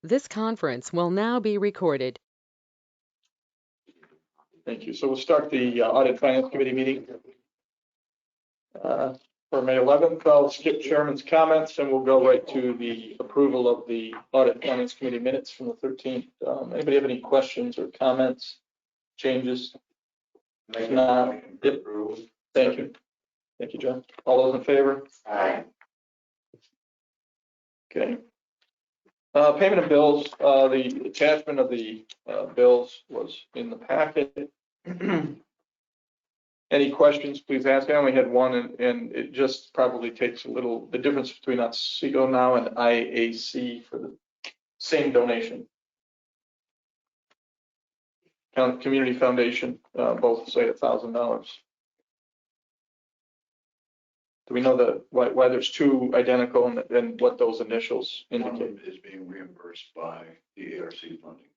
This conference will now be recorded. Thank you. So we'll start the Audit Finance Committee meeting for May 11th. I'll skip Chairman's comments and we'll go right to the approval of the Audit Finance Committee minutes from the 13th. Anybody have any questions or comments, changes? If not, yep. Thank you. Thank you, John. All those in favor? Aye. Okay. Payment of bills. The attachment of the bills was in the packet. Any questions, please ask. I only had one, and it just probably takes a little, the difference between Otsego now and IAC for the same donation. Community Foundation, both say $1,000. Do we know why there's two identical and what those initials indicate? One is being reimbursed by the ARC funding.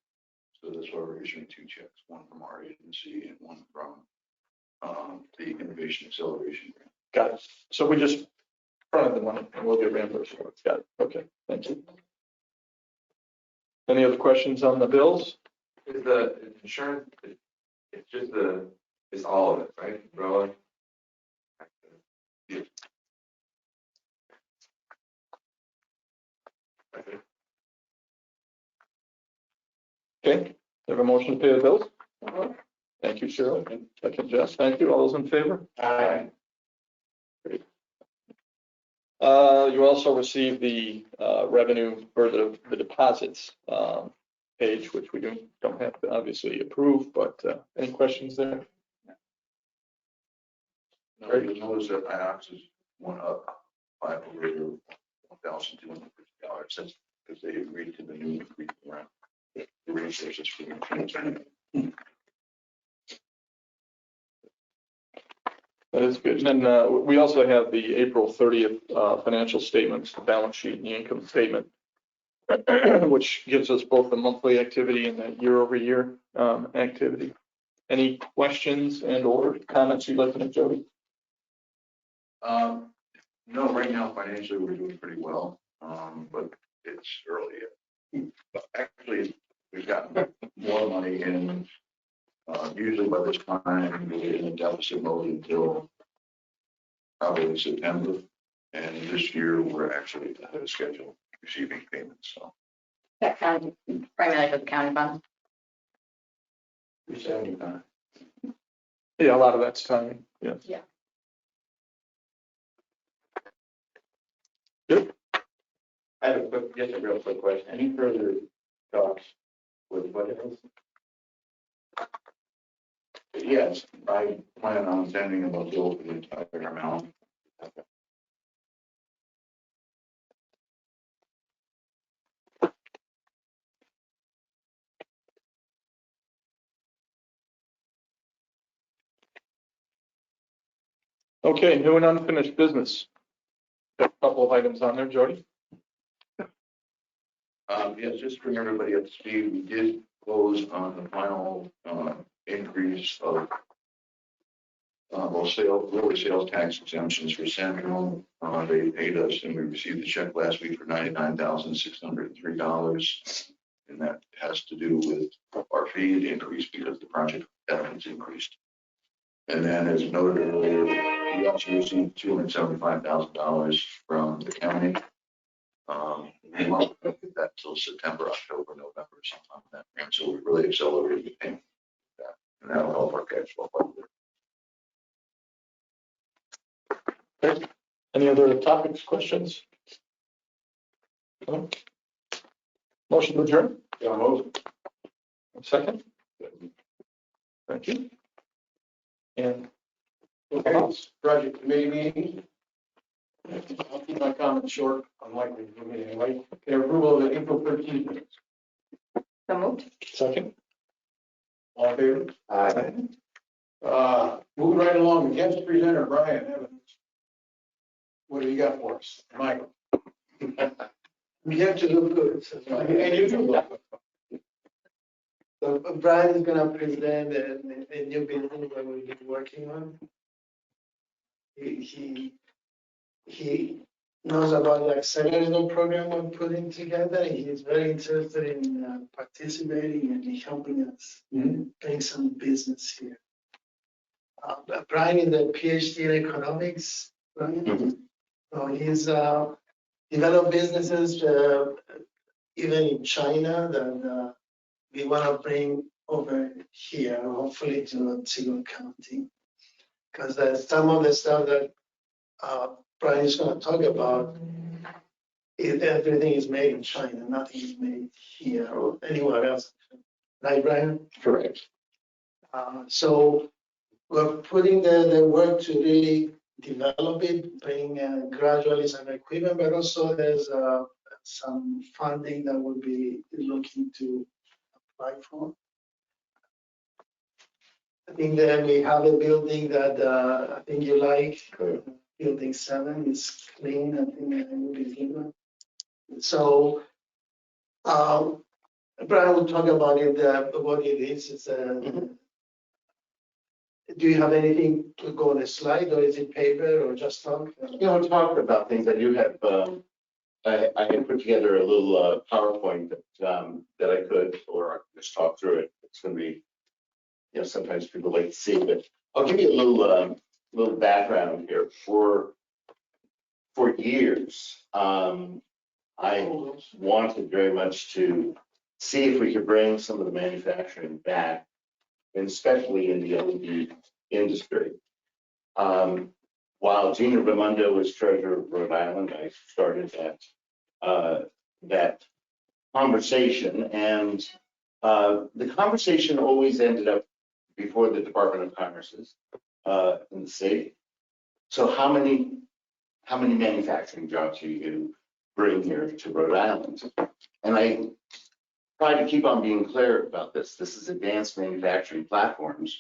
So that's why we're issuing two checks, one from our agency and one from the Innovation Acceleration Grant. Got it. So we just fronted the money and we'll get reimbursed for it. Got it. Okay, thank you. Any other questions on the bills? Is the insurance, it's just it's all of it, right? Umbrella? Yeah. Okay, have a motion to pay the bills? Thank you, Cheryl. Second, Jess. Thank you. All those in favor? Aye. Great. You also received the revenue or the deposits page, which we don't have to obviously approve, but any questions there? No, you'll notice that IOX's went up by over $1,250. That's because they agreed to the new increase around the resources for the That is good. And then we also have the April 30th financial statements, the balance sheet and the income statement, which gives us both the monthly activity and the year-over-year activity. Any questions and or comments you'd like to make, Jody? No, right now financially we're doing pretty well, but it's early. But actually, we've gotten more money in. Usually by this time we're in a deficit mode until probably September, and this year we're actually ahead of schedule receiving payments. So That county, primarily for the county fund. 375. Yeah, a lot of that's timing. Yes. Yeah. Good. I have just a real quick question. Any further talks with budgets? Yes, I plan on sending them a bill for the entire amount. Okay, new and unfinished business. Got a couple of items on there, Jody. Yes, just to bring everybody up to speed, we did close on the final increase of lower sales tax exemptions for Central. They paid us and we received the check last week for $99,603. And that has to do with our fee increase because the project elements increased. And then as noted earlier, we also received $275,000 from the county. We won't get that till September, October, November, something like that. And so we really accelerated the payment. And that'll help our cash flow. Okay. Any other topics, questions? No? Motion to adjourn? Yeah, most. Second? Thank you. And Project committee meeting. I'll keep my comments short, unlikely to me anyway. Okay, approval of the April 13th minutes. So moved. second? All in favor? Moving right along, the guest presenter, Brian Evans. What do you got for us? Michael. We have to look good. And you do look good. So Brian is gonna present a new building that we've been working on. He knows about the accelerator program we're putting together. He's very interested in participating and helping us bring some business here. Brian is a PhD in economics. Right? So he's developed businesses even in China that we want to bring over here, hopefully to Otsego County. Because some of the stuff that Brian is going to talk about, everything is made in China, nothing is made here or anywhere else. Right, Brian? Correct. So we're putting the work to really develop it, bring gradually some equipment, but also there's some funding that we'll be looking to apply for. I think that we have a building that I think you like. Building 7 is clean. I think it will be good. So Brian will talk about it, what it is. It's do you have anything to go on a slide, or is it paper, or just talk? Talk about things. I do have, I had put together a little PowerPoint that I could, or I could just talk through it. It's going to be, sometimes people like to see, but I'll give you a little background here. For years, I wanted very much to see if we could bring some of the manufacturing back, and especially in the LED industry. While Gina Raimondo was treasurer of Rhode Island, I started that conversation, and the conversation always ended up before the Department of Commerce's in the state. So how many manufacturing jobs are you going to bring here to Rhode Island? And I try to keep on being clear about this. This is advanced manufacturing platforms.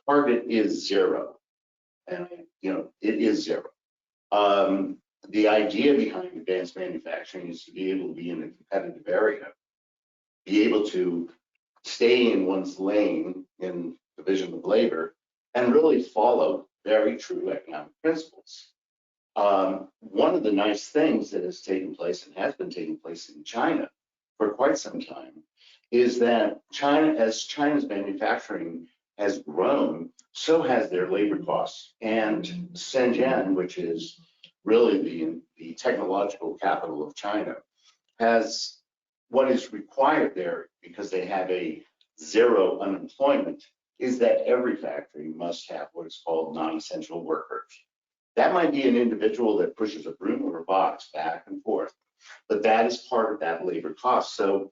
Target is 0, and it is 0. The idea behind advanced manufacturing is to be able to be in a competitive area, be able to stay in one's lane in division of labor, and really follow very true economic principles. One of the nice things that has taken place and has been taking place in China for quite some time is that as China's manufacturing has grown, so has their labor costs. And Shenzhen, which is really the technological capital of China, has what is required there, because they have a 0 unemployment, is that every factory must have what is called non-essential workers. That might be an individual that pushes a broom or a box back and forth, but that is part of that labor cost. So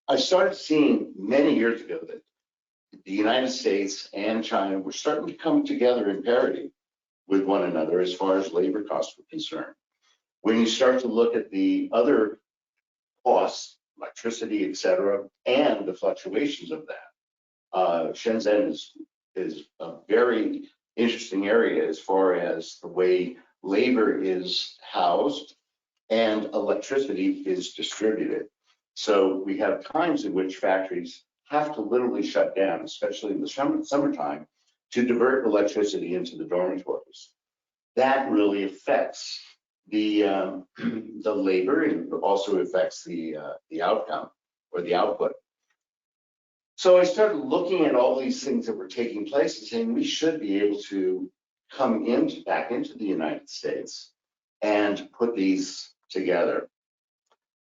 I started seeing many years ago that the United States and China were starting to come together in parity with one another as far as labor costs were concerned. When you start to look at the other costs, electricity, et cetera, and the fluctuations of that, Shenzhen is a very interesting area as far as the way labor is housed and electricity is distributed. So we have times in which factories have to literally shut down, especially in the summertime, to divert electricity into the dormitories. That really affects the labor, and also affects the outcome or the output. So I started looking at all these things that were taking place and saying we should be able to come back into the United States and put these together.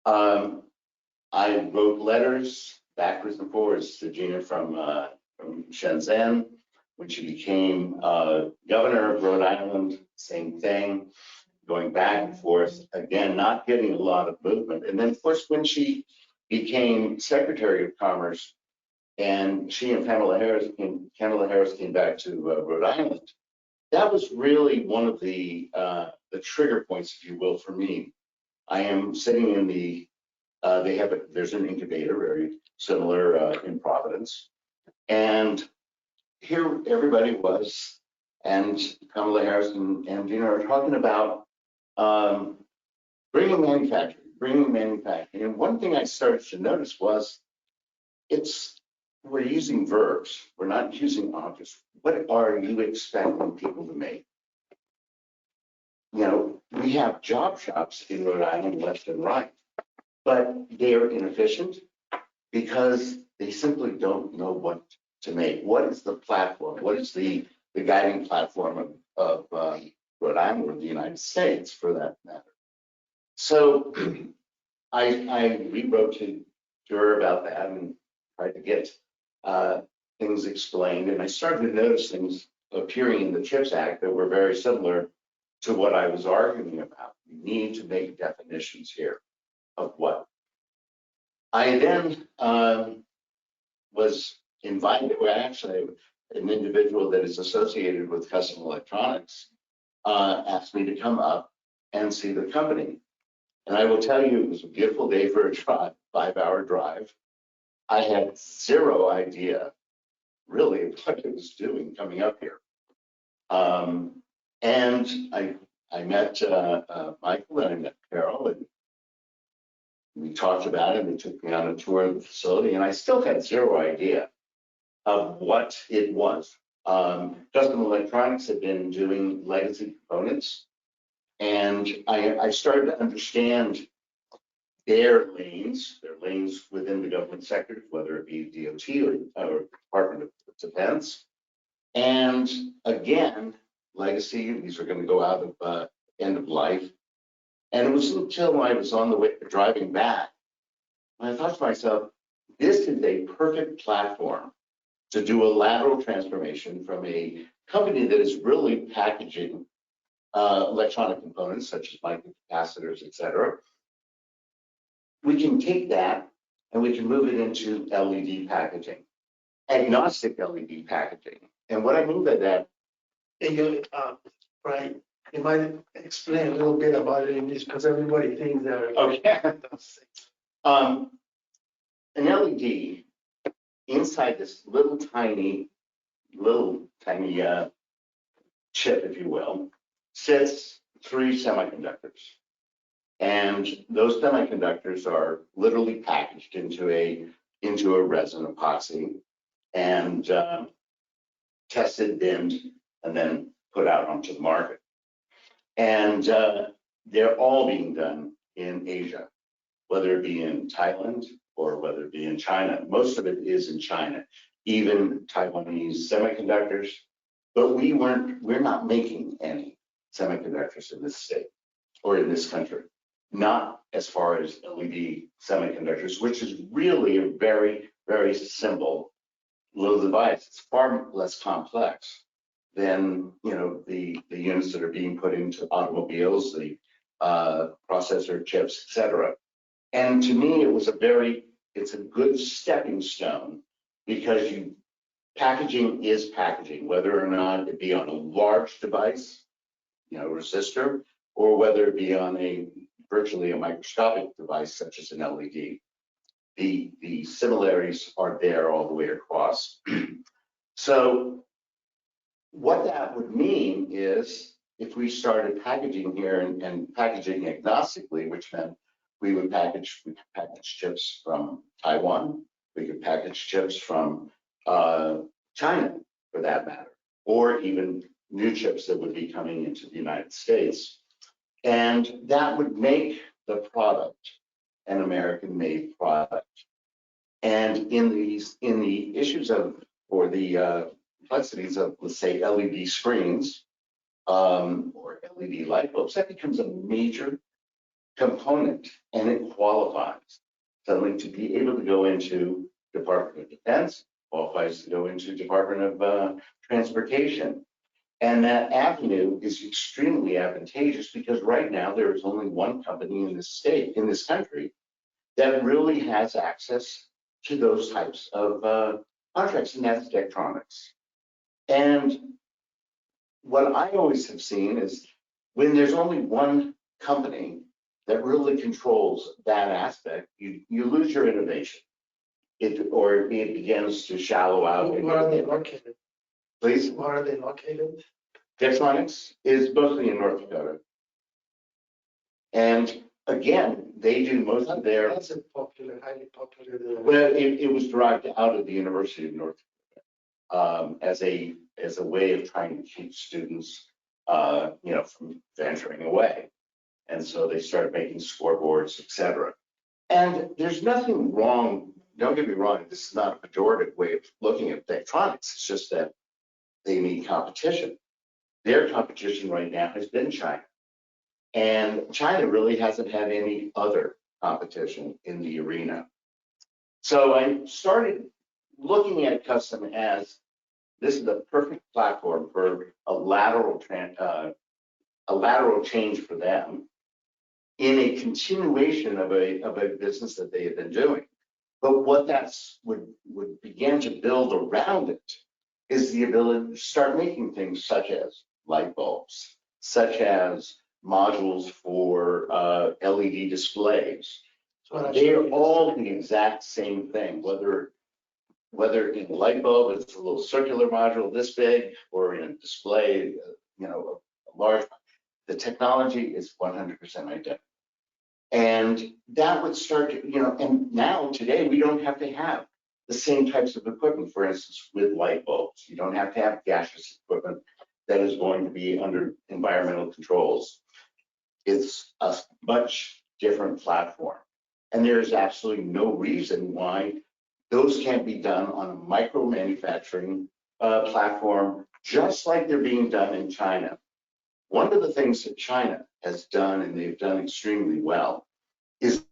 I wrote letters backwards and forwards to Gina from Shenzhen. When she became governor of Rhode Island, same thing, going back and forth, again, not getting a lot of movement. And then, of course, when she became Secretary of Commerce, and she and Kamala Harris came back to Rhode Island, that was really one of the trigger points, if you will, for me. I am sitting in there's an incubator very similar in Providence, and here everybody was, and Kamala Harris and Gina are talking about bringing manufacturing. And one thing I started to notice was we're using verbs. We're not using objects. What are you expecting people to make? we have job shops in Rhode Island left and right, but they are inefficient because they simply don't know what to make. What is the platform? What is the guiding platform of Rhode Island or the United States for that matter? So I rewrote to her about that and tried to get things explained. And I started to notice things appearing in the CHIPS Act that were very similar to what I was arguing about. We need to make definitions here of what. I then was invited, well, actually, an individual that is associated with custom electronics asked me to come up and see the company. And I will tell you, it was a beautiful day for a drive, 5-hour drive. I had zero idea really what it was doing coming up here. And I met Michael and I met Carol, and we talked about it. They took me on a tour of the facility, and I still had zero idea of what it was. Custom Electronics had been doing legacy components, and I started to understand their lanes within the government sector, whether it be DOT or Department of Defense. And again, legacy, these are going to go out of end of life. And it was until I was on the way driving back, I thought to myself, this is a perfect platform to do a lateral transformation from a company that is really packaging electronic components such as microcapacitors, et cetera. We can take that and we can move it into LED packaging, agnostic LED packaging. And what I mean by that, And you, Brian, you might explain a little bit about it in this, because everybody thinks they're. okay. An LED inside this little tiny chip, if you will, sits 3 semiconductors. And those semiconductors are literally packaged into a resin epoxy and tested, binned, and then put out onto the market. And they're all being done in Asia, whether it be in Thailand or whether it be in China. Most of it is in China, even Taiwanese semiconductors. But we're not making any semiconductors in this state or in this country, not as far as LED semiconductors, which is really a very, very simple little device. It's far less complex than the units that are being put into automobiles, the processor chips, etc. And to me, it's a good stepping stone, because packaging is packaging, whether or not it be on a large device, resistor, or whether it be on virtually a microscopic device such as an LED. The similarities are there all the way across. So what that would mean is if we started packaging here and packaging agnostically, which meant we could package chips from Taiwan, we could package chips from China for that matter, or even new chips that would be coming into the United States. And that would make the product an American-made product. And in the issues or the complexities of, let's say, LED screens or LED light bulbs, that becomes a major component, and it qualifies suddenly to be able to go into Department of Defense, qualifies to go into Department of Transportation. And that avenue is extremely advantageous, because right now there is only one company in this country, that really has access to those types of contracts, and that's Daktronics. And what I always have seen is when there's only one company that really controls that aspect, you lose your innovation. It begins to shallow out. Where are they located? Please? Where are they located? Daktronics is mostly in North Dakota. And again, they do most of their. That's a highly popular. Well, it was derived out of the University of North Dakota as a way of trying to keep students, from venturing away. And so they started making scoreboards, et cetera. And there's nothing wrong, don't get me wrong, this is not a pejorative way of looking at electronics. It's just that they need competition. Their competition right now has been China. And China really hasn't had any other competition in the arena. So I started looking at custom as this is the perfect platform for a lateral change for them in a continuation of a business that they had been doing. But what that's would begin to build around it is the ability to start making things such as light bulbs, such as modules for LED displays. They're all the exact same thing, whether in a light bulb it's a little circular module this big, or in a display, a large one. The technology is 100% identical. And that would start to, and now today we don't have to have the same types of equipment, for instance, with light bulbs. You don't have to have gaseous equipment that is going to be under environmental controls. It's a much different platform. And there is absolutely no reason why those can't be done on a micro manufacturing platform, just like they're being done in China. One of the things that China has done, and they've done extremely well, is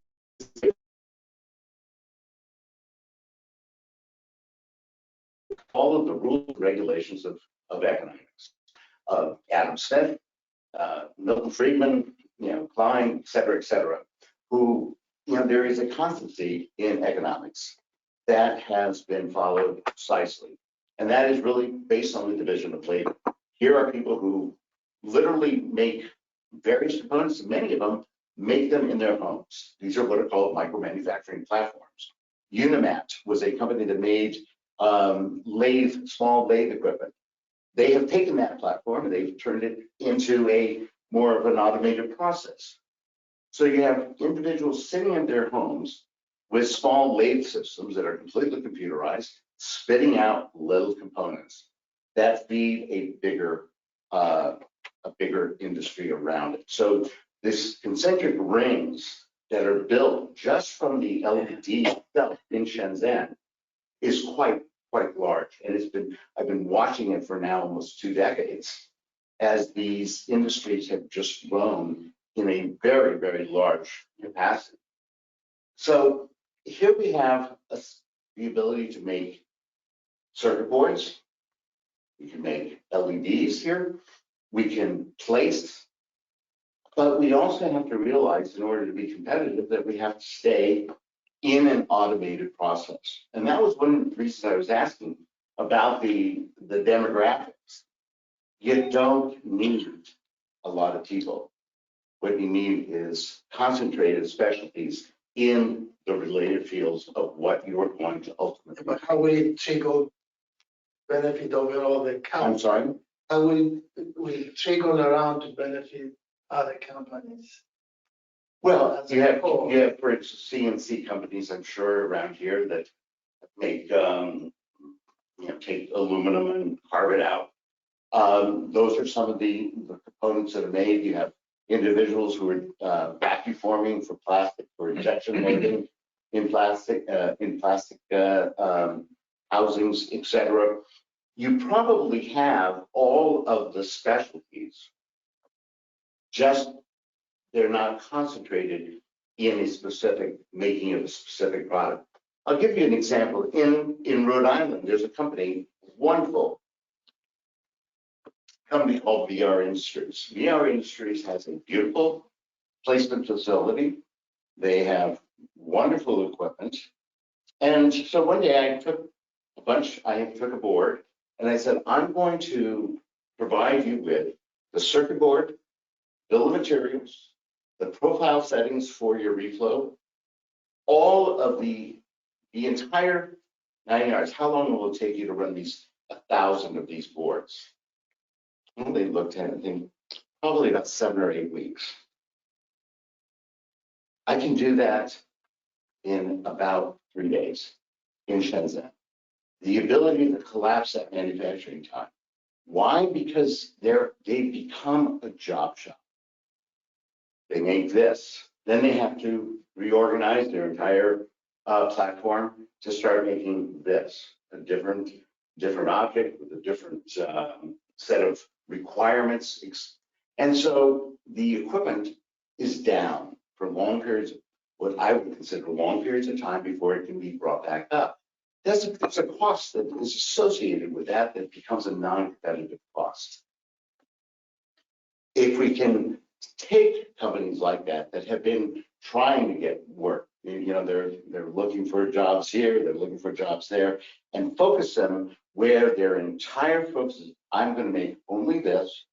all of the rules and regulations of economics. Adam Smith, Milton Friedman, Klein, et cetera, who, there is a constancy in economics that has been followed precisely. And that is really based on the division of labor. Here are people who literally make various components, and many of them make them in their homes. These are what are called micro manufacturing platforms. Unimat was a company that made small lathe equipment. They have taken that platform and they've turned it into a more of an automated process. So you have individuals sitting in their homes with small lathe systems that are completely computerized, spitting out little components that feed a bigger industry around it. So this concentric rings that are built just from the LED itself in Shenzhen is quite large. And I've been watching it for now almost 2 decades as these industries have just grown in a very, very large capacity. So here we have the ability to make circuit boards. We can make LEDs here. We can place, but we also have to realize in order to be competitive that we have to stay in an automated process. And that was one of the reasons I was asking about the demographics. You don't need a lot of people. What you need is concentrated specialties in the related fields of what you're going to ultimately. But how will it trickle benefit overall the I'm county? sorry? How will it trickle around to benefit other companies? Well, you have, for instance, CNC companies, I'm sure, around here that make, take aluminum and carve it out. Those are some of the components that are made. You have individuals who are vacuum forming for plastic, for injection molding in plastic housings, et cetera. You probably have all of the specialties, just they're not concentrated in a specific making of a specific product. I'll give you an example. In Rhode Island, there's a company, wonderful company called VR Industries. VR Industries has a beautiful placement facility. They have wonderful equipment. And so one day I took a board and I said, I'm going to provide you with the circuit board, bill of materials, the profile settings for your reflow, all of the entire 9 yards. How long will it take you to run 1,000 of these boards? Well, they looked at it and think probably about 7 or 8 weeks. I can do that in about 3 days in Shenzhen. The ability to collapse that manufacturing time. Why? Because they've become a job shop. they make this, then they have to reorganize their entire platform to start making this, a different object with a different set of requirements. And so the equipment is down for long periods, what I would consider long periods of time before it can be brought back up. There's a cost that is associated with that becomes a non-competitive cost. If we can take companies like that have been trying to get work, they're looking for jobs here, they're looking for jobs there, and focus them where their entire focus is, I'm going to make only this,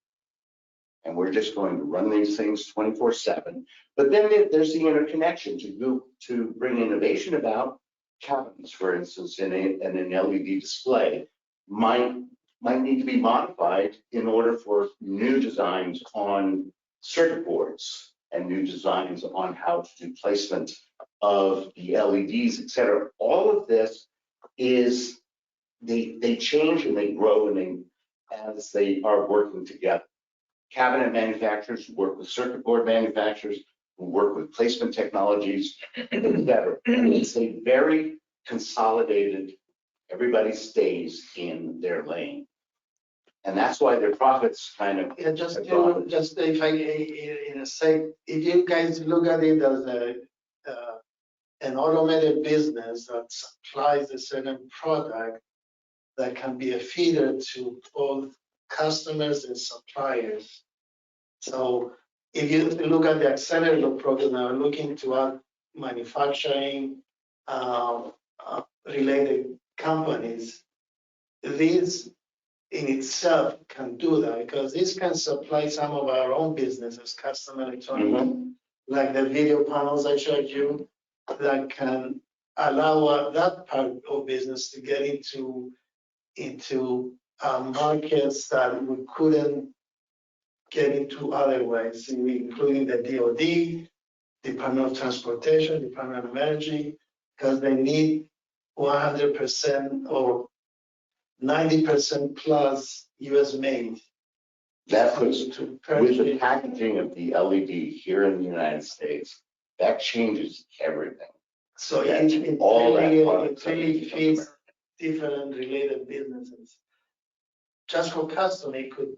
and we're just going to run these things 24/7. But then there's the interconnection to bring innovation about. Cabins, for instance, in an LED display might need to be modified in order for new designs on circuit boards and new designs on how to do placement of the LEDs, et cetera. All of this is, they change and they grow as they are working together. Cabinet manufacturers work with circuit board manufacturers who work with placement technologies, et cetera. And it's a very consolidated, everybody stays in their lane. And that's why their profits kind of. Yeah, just if I, in a sec, if you guys look at it as an automated business that supplies a certain product that can be a feeder to both customers and suppliers. So if you look at the accelerator program, they're looking to add manufacturing related companies. This in itself can do that because this can supply some of our own businesses, customer electronics, like the video panels I showed you, that can allow that part of business to get into markets that we couldn't get into otherwise, including the DoD, Department of Transportation, Department of Energy, because they need 100% or 90% plus US made. That puts, with the packaging of the LED here in the United States, that changes everything. So That's it all that really product fits different related businesses. Just for custom, it could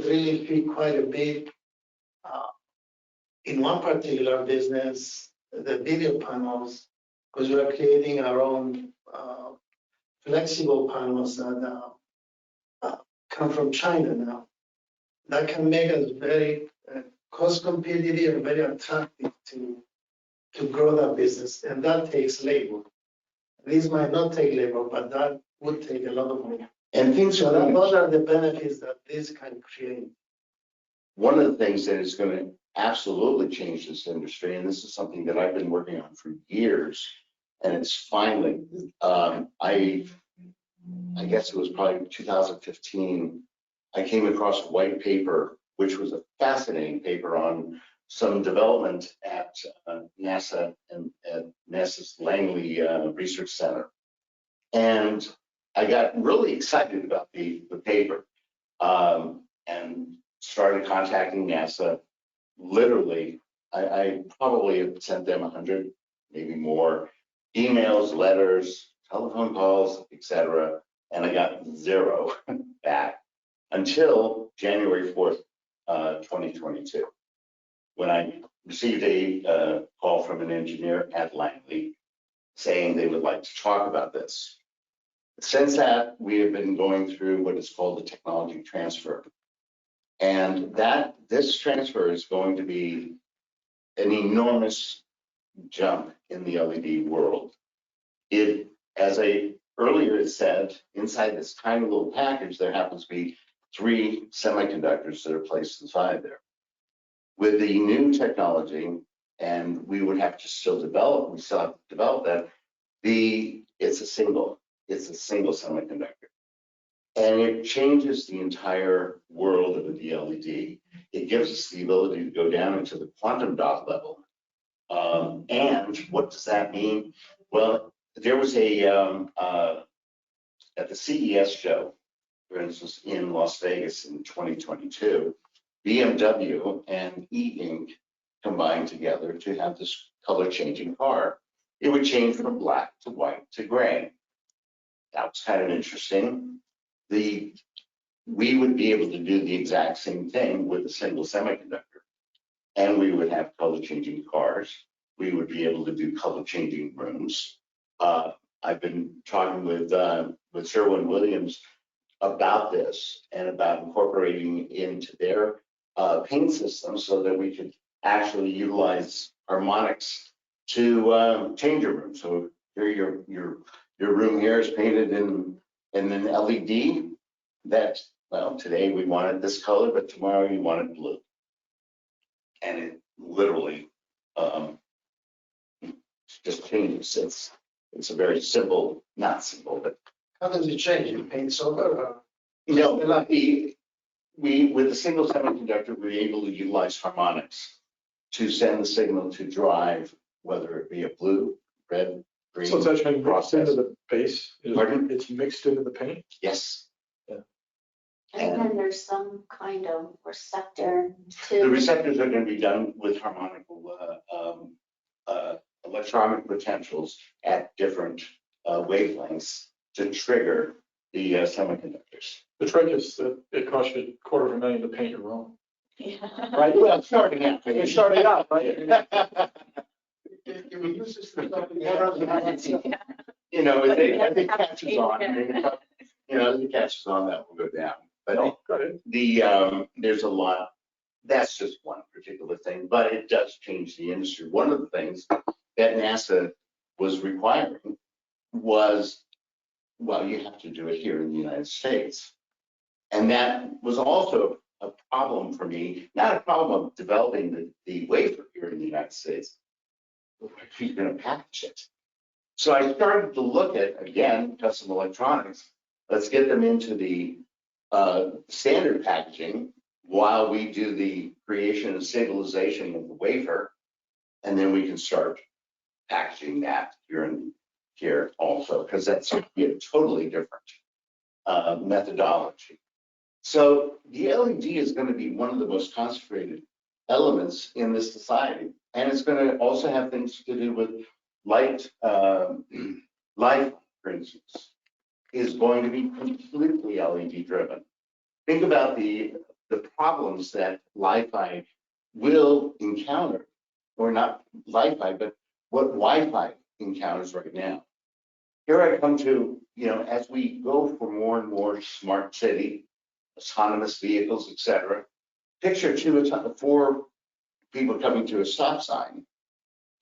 really fit quite a bit. In one particular business, the video panels, because we're creating our own flexible panels that come from China now. That can make us very cost competitive and very attractive to grow that business, and that takes labor. These might not take labor, but that would take a lot of money. And things So are those are the benefits that this can create. one of the things that is going to absolutely change this industry, and this is something that I've been working on for years, and it's finally, I guess it was probably 2015, I came across a white paper, which was a fascinating paper on some development at NASA and at NASA's Langley Research Center. And I got really excited about the paper and started contacting NASA. Literally, I probably have sent them 100, maybe more, emails, letters, telephone calls, etc. And I got zero back until January 4th, 2022, when I received a call from an engineer at Langley saying they would like to talk about this. Since that, we have been going through what is called the technology transfer. And this transfer is going to be an enormous jump in the LED world. As I earlier said, inside this tiny little package, there happens to be 3 semiconductors that are placed inside there. With the new technology, and we would have to still develop, we still have to develop that, it's a single semiconductor. And it changes the entire world of the LED. It gives us the ability to go down into the quantum dot level. And what does that mean? Well, there was at the CES show, for instance, in Las Vegas in 2022, BMW and E Ink combined together to have this color changing car. It would change from black to white to gray. That was kind of interesting. We would be able to do the exact same thing with a single semiconductor. And we would have color changing cars. We would be able to do color changing rooms. I've been talking with Sherwin-Williams about this and about incorporating into their paint system so that we could actually utilize harmonics to change a room. So here your room here is painted in an LED that, well, today we wanted this color, but tomorrow you want it blue. And it literally just changes. It's a very simple, not simple, but How does it change? You paint silver or? we with a single semiconductor, we're able to utilize harmonics to send the signal to drive, whether it be a blue, red, green. So it's actually mixed process. into the base? Pardon? It's mixed into the paint? Yes. And then there's some kind of receptor The to, receptors are going to be done with harmonical electronic potentials at different wavelengths to trigger the semiconductors. The trick is that it costs you $250,000 to paint your room. Right. Well, starting out. It's starting out, right? If we use this for something You else, know, as it catches on, as it catches on, that will go down. But Oh, got it. there's a lot. That's just one particular thing, but it does change the industry. One of the things that NASA was requiring was, well, you have to do it here in the United States. And that was also a problem for me, not a problem of developing the wafer here in the United States, but who's going to package it? So I started to look at, again, custom electronics. Let's get them into the standard packaging while we do the creation and stabilization of the wafer, and then we can start packaging that here also, because that's a totally different methodology. So the LED is going to be one of the most concentrated elements in this society, and it's going to also have things to do with light. Light, for instance, is going to be completely LED driven. Think about the problems that Li-Fi will encounter, or not Li-Fi, but what Wi-Fi encounters right now. Here I come to, as we go for more and more smart city, autonomous vehicles, et cetera, picture four people coming to a stop sign,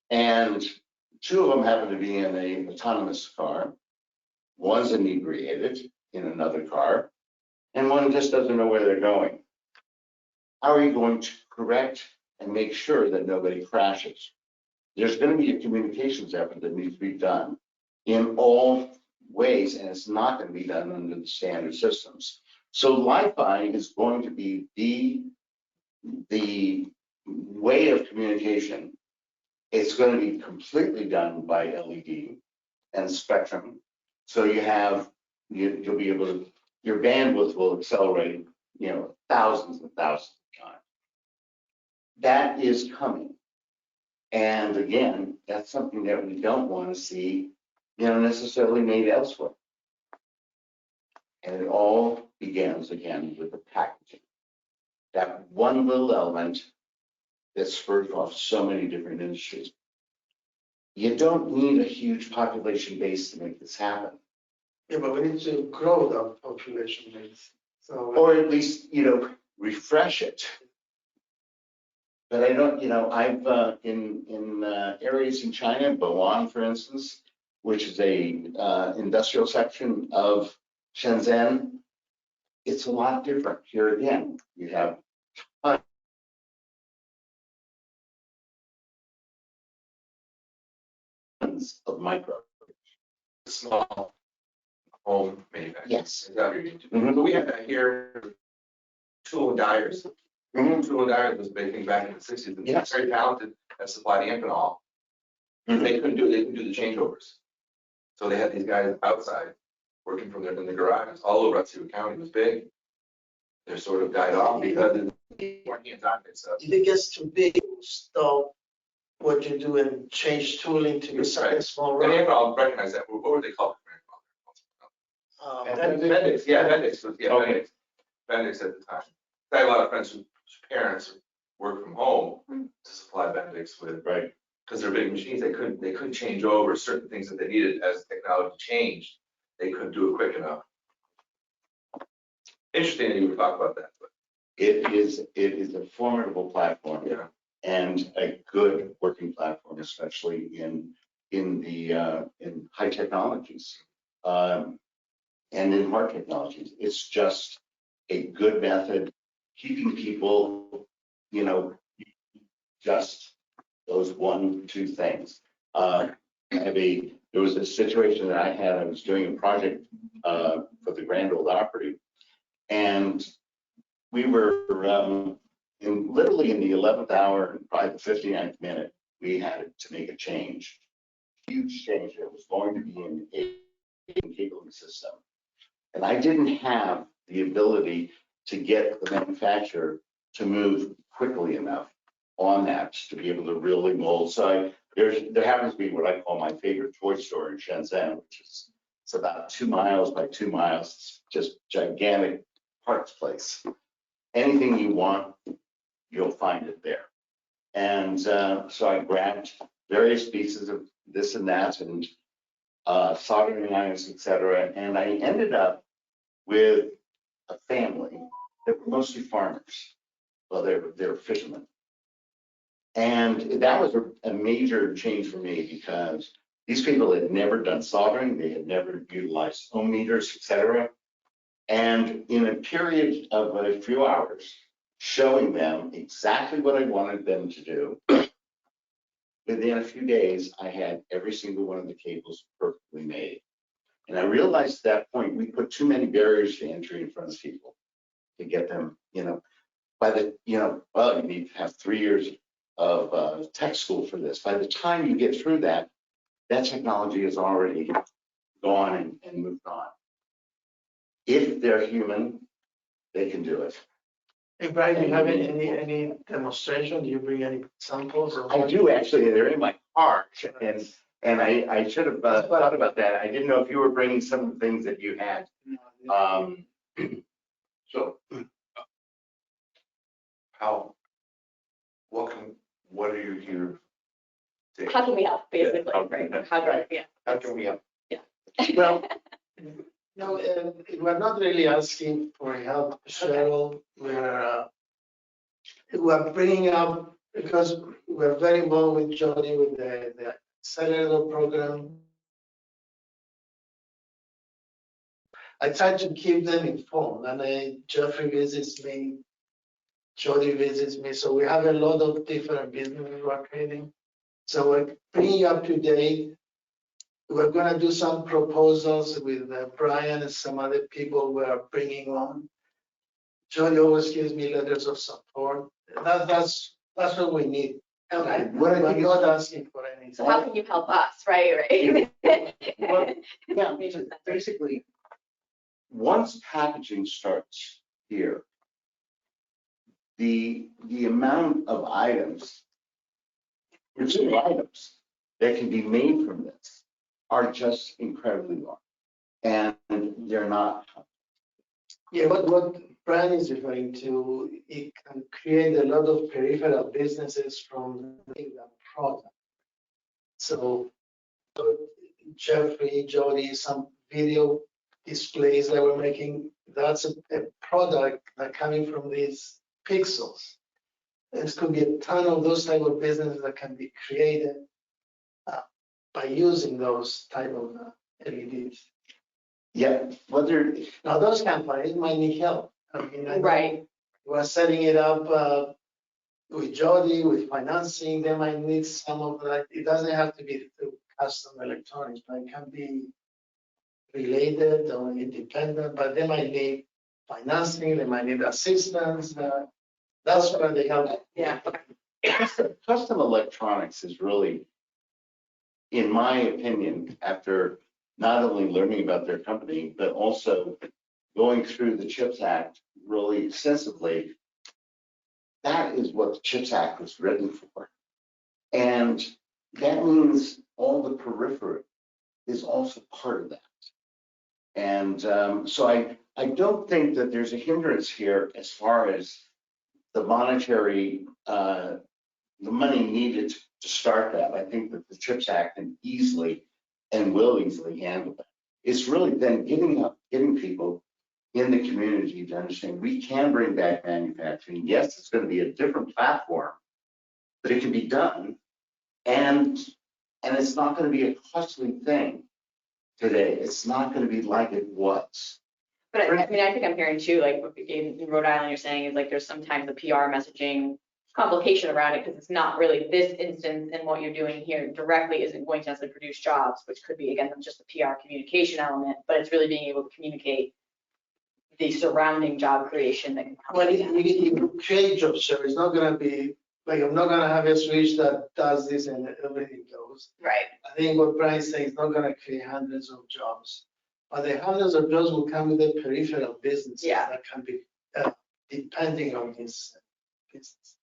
and two of them happen to be in an autonomous car. One's inebriated in another car, and one just doesn't know where they're going. How are you going to correct and make sure that nobody crashes? There's going to be a communications effort that needs to be done in all ways, and it's not going to be done under the standard systems. So Li-Fi is going to be the way of communication. It's going to be completely done by LED and spectrum. So you'll be able to, your bandwidth will accelerate, thousands and thousands of times. That is coming. And again, that's something that we don't want to see, necessarily made elsewhere. And it all begins again with the packaging. That one little element that spurs off so many different industries. You don't need a huge population base to make this happen. yeah, but we need to grow the population base. So, Or at least, refresh it. But I don't, I've in areas in China, Boan, for instance, which is a industrial section of Shenzhen, it's a lot different. Here again, you have tons of micro. Small home manufacturing. Yes. Is that what you're into? Mhm. So we had that here, Tool and Dyers. Mhm. Tool and Dyers was a big thing back in the 60s. And Yes. very talented at supplying Amphenol. Mhm. They couldn't do the changeovers. So they had these guys outside working from in the garage all over Otsego County. It was big. They're sort of died off because more hands-on and stuff. If it gets too big, stop what you do and change tooling to Right. something small. And I'll recognize that. What were they called? Bendix, yeah, Bendix, Okay. Bendix at the time. I had a lot of friends whose parents work from home to supply Bendix with, Right. because they're big machines, they couldn't change over certain things that they needed as technology changed. They couldn't do it quick enough. Interesting that you would talk about that, but It is a formidable platform. yeah. And a good working platform, especially in high technologies, and in hard technologies. It's just a good method, keeping people, just those 1-2 things. There was a situation that I had. I was doing a project for the Grand Ole Opry, and we were literally in the 11th hour, and probably the 59th minute, we had to make a change, huge change. It was going to be in a cabling system. And I didn't have the ability to get the manufacturer to move quickly enough on that to be able to really mold. So there happens to be what I call my favorite toy store in Shenzhen, which is it's about 2 miles by 2 miles. It's just gigantic parts place. Anything you want, you'll find it there. And so I grabbed various pieces of this and that and soldering irons, etc. And I ended up with a family that were mostly farmers. Well, they were fishermen. And that was a major change for me because these people had never done soldering. They had never utilized ohm meters, etc. And in a period of a few hours, showing them exactly what I wanted them to do, within a few days, I had every single one of the cables perfectly made. And I realized at that point, we put too many barriers to entry in front of people to get them, well, you need to have 3 years of tech school for this. By the time you get through that, that technology is already gone and moved on. If they're human, they can do it. Hey, Brian, do you have any demonstration? Do you bring any samples? I do actually. They're in my car, and I should have thought about that. I didn't know if you were bringing some of the things that you had. So what are you here? to- How can we help, basically, Yeah. right? How do I, yeah. How can we help? Well, no, we're not really asking for help, Cheryl. We're bringing up, because we're very involved with Jody with the accelerator program. I try to keep them informed, and Jeffrey visits me, Jody visits me, so we have a lot of different businesses we're creating. So we're bringing you up to date. We're going to do some proposals with Brian and some other people we're bringing on. Jody always gives me letters of support. That's what we need. Okay. We're not asking for anything. So how can you help us, right? Well, yeah, basically, once packaging starts here, the amount of items, consumer items that can be made from this are just incredibly large, and they're not. Yeah, but what Brian is referring to, it can create a lot of peripheral businesses from the product. So Jeffrey, Jody, some video displays that we're making, that's a product that coming from these pixels. There could be a ton of those type of businesses that can be created by using those type of LEDs. Yeah, whether Now those companies might need help. I mean, I know Right. we're setting it up with Jody, with financing. They might need some of that. It doesn't have to be through custom electronics, but it can be related or independent. But they might need financing. They might need assistance. That's where they help. Yeah. custom electronics is really, in my opinion, after not only learning about their company, but also going through the CHIPS Act really extensively, that is what the CHIPS Act was written for. And that means all the periphery is also part of that. And so I don't think that there's a hindrance here as far as the monetary, the money needed to start that. I think that the CHIPS Act can easily and will easily handle that. It's really then getting people in the community to understand we can bring back manufacturing. Yes, it's going to be a different platform, but it can be done. And it's not going to be a costly thing today. It's not going to be like it was. But I mean, I think I'm hearing too, like in Rhode Island, you're saying is like there's sometimes the PR messaging complication around it because it's not really this instance and what you're doing here directly isn't going to necessarily produce jobs, which could be again just the PR communication element, but it's really being able to communicate the surrounding job creation that can come. Well, you create jobs, so it's not gonna be, like, I'm not gonna have a switch that does this and everything goes. Right. I think what Brian's saying is not gonna create hundreds of jobs, but the hundreds of jobs will come with the peripheral businesses Yeah. that can be depending on this business.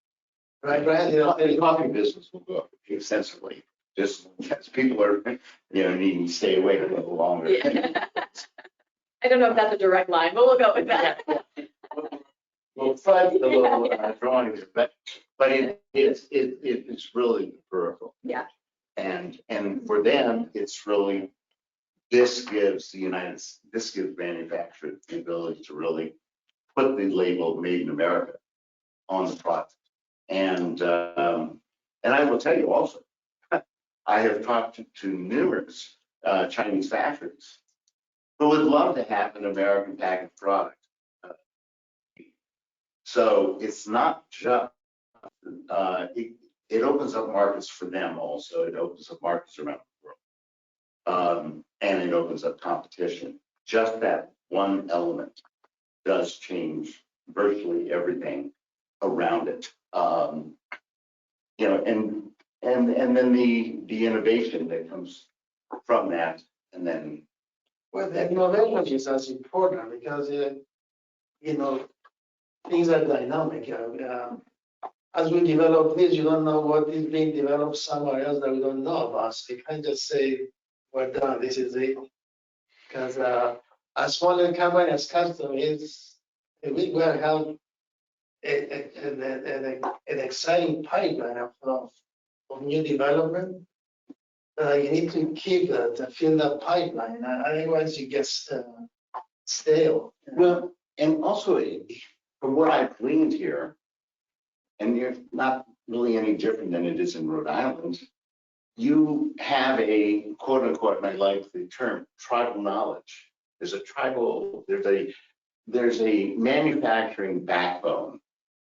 Right, Brian? You know, The coffee business will go up extensively, just because people are, needing to stay awake a little longer. Yeah. I don't know if that's a direct line, but we'll go with that. Well, fudge the little drawings, but it's really peripheral. Yeah. And for them, it's really, this gives manufacturers the ability to really put the label "Made in America" on the product. And I will tell you also, I have talked to numerous Chinese factories who would love to have an American packaged product. So it's not just, it opens up markets for them also. It opens up markets around the world. And it opens up competition. Just that one element does change virtually everything around it. And then the innovation that comes from that, and then. well, the innovation is as important because, things are dynamic. As we develop this, you don't know what is being developed somewhere else that we don't know about. So you can't just say, we're done, this is it. Because a smaller company as custom is, we will have an exciting pipeline of new development. You need to keep that, to fill that pipeline. Otherwise, you get stale. Well, and also from what I've gleaned here, and you're not really any different than it is in Rhode Island, you have a quote unquote, and I like the term, tribal knowledge. There's a manufacturing backbone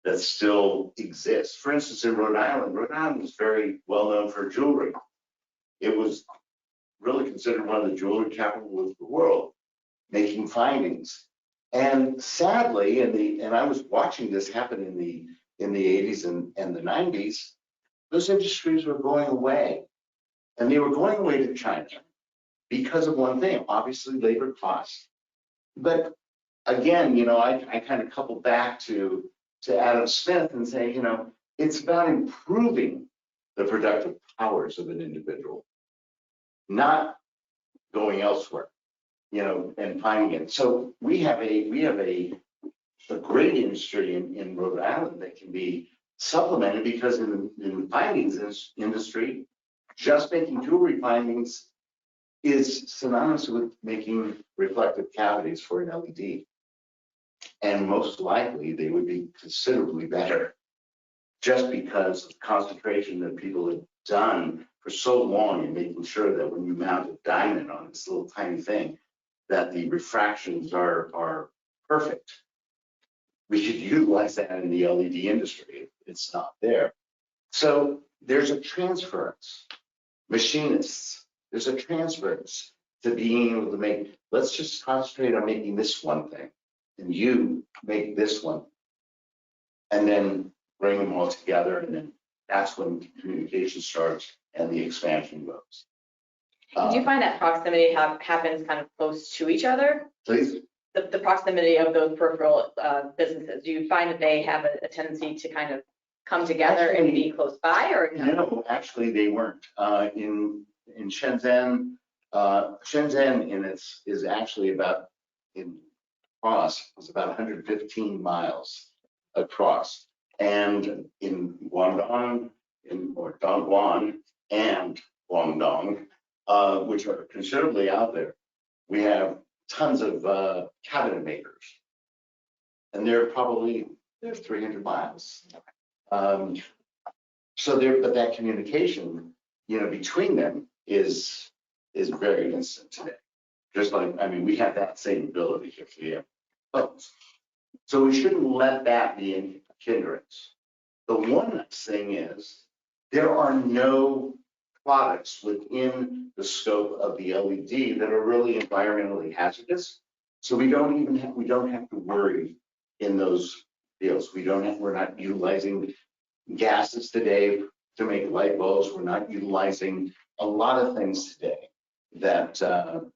that still exists. For instance, in Rhode Island was very well known for jewelry. It was really considered one of the jewelry capitals of the world, making findings. And sadly, and I was watching this happen in the 80s and the 90s, those industries were going away. And they were going away to China because of one thing, obviously labor costs. But again, I kind of couple back to Adam Smith and say, it's about improving the productive powers of an individual, not going elsewhere, and finding it. So we have a great industry in Rhode Island that can be supplemented because in the findings industry, just making jewelry findings is synonymous with making reflective cavities for an LED. And most likely they would be considerably better just because of the concentration that people have done for so long in making sure that when you mount a diamond on this little tiny thing, that the refractions are perfect. We should utilize that in the LED industry. It's not there. So there's a transference. Machinists, there's a transference to being able to make, let's just concentrate on making this one thing, and you make this one, and then bring them all together, and then that's when communication starts and the expansion goes. Do you find that proximity happens kind of close to each other? Please? the proximity of those peripheral businesses? Do you find that they have a tendency to kind of come together and be close by, or no? No, actually, they weren't. In Shenzhen, Shenzhen is actually about is about 115 miles across. And in Guangdong, or Dongguan and Guangdong, which are considerably out there, we have tons of cabinet makers. And they're 300 miles. So but that communication, between them is very instant today. Just like, we have that same ability if we have phones. So we shouldn't let that be a hindrance. The one nice thing is there are no products within the scope of the LED that are really environmentally hazardous. So we don't have to worry in those deals. We're not utilizing gases today to make light bulbs. We're not utilizing a lot of things today that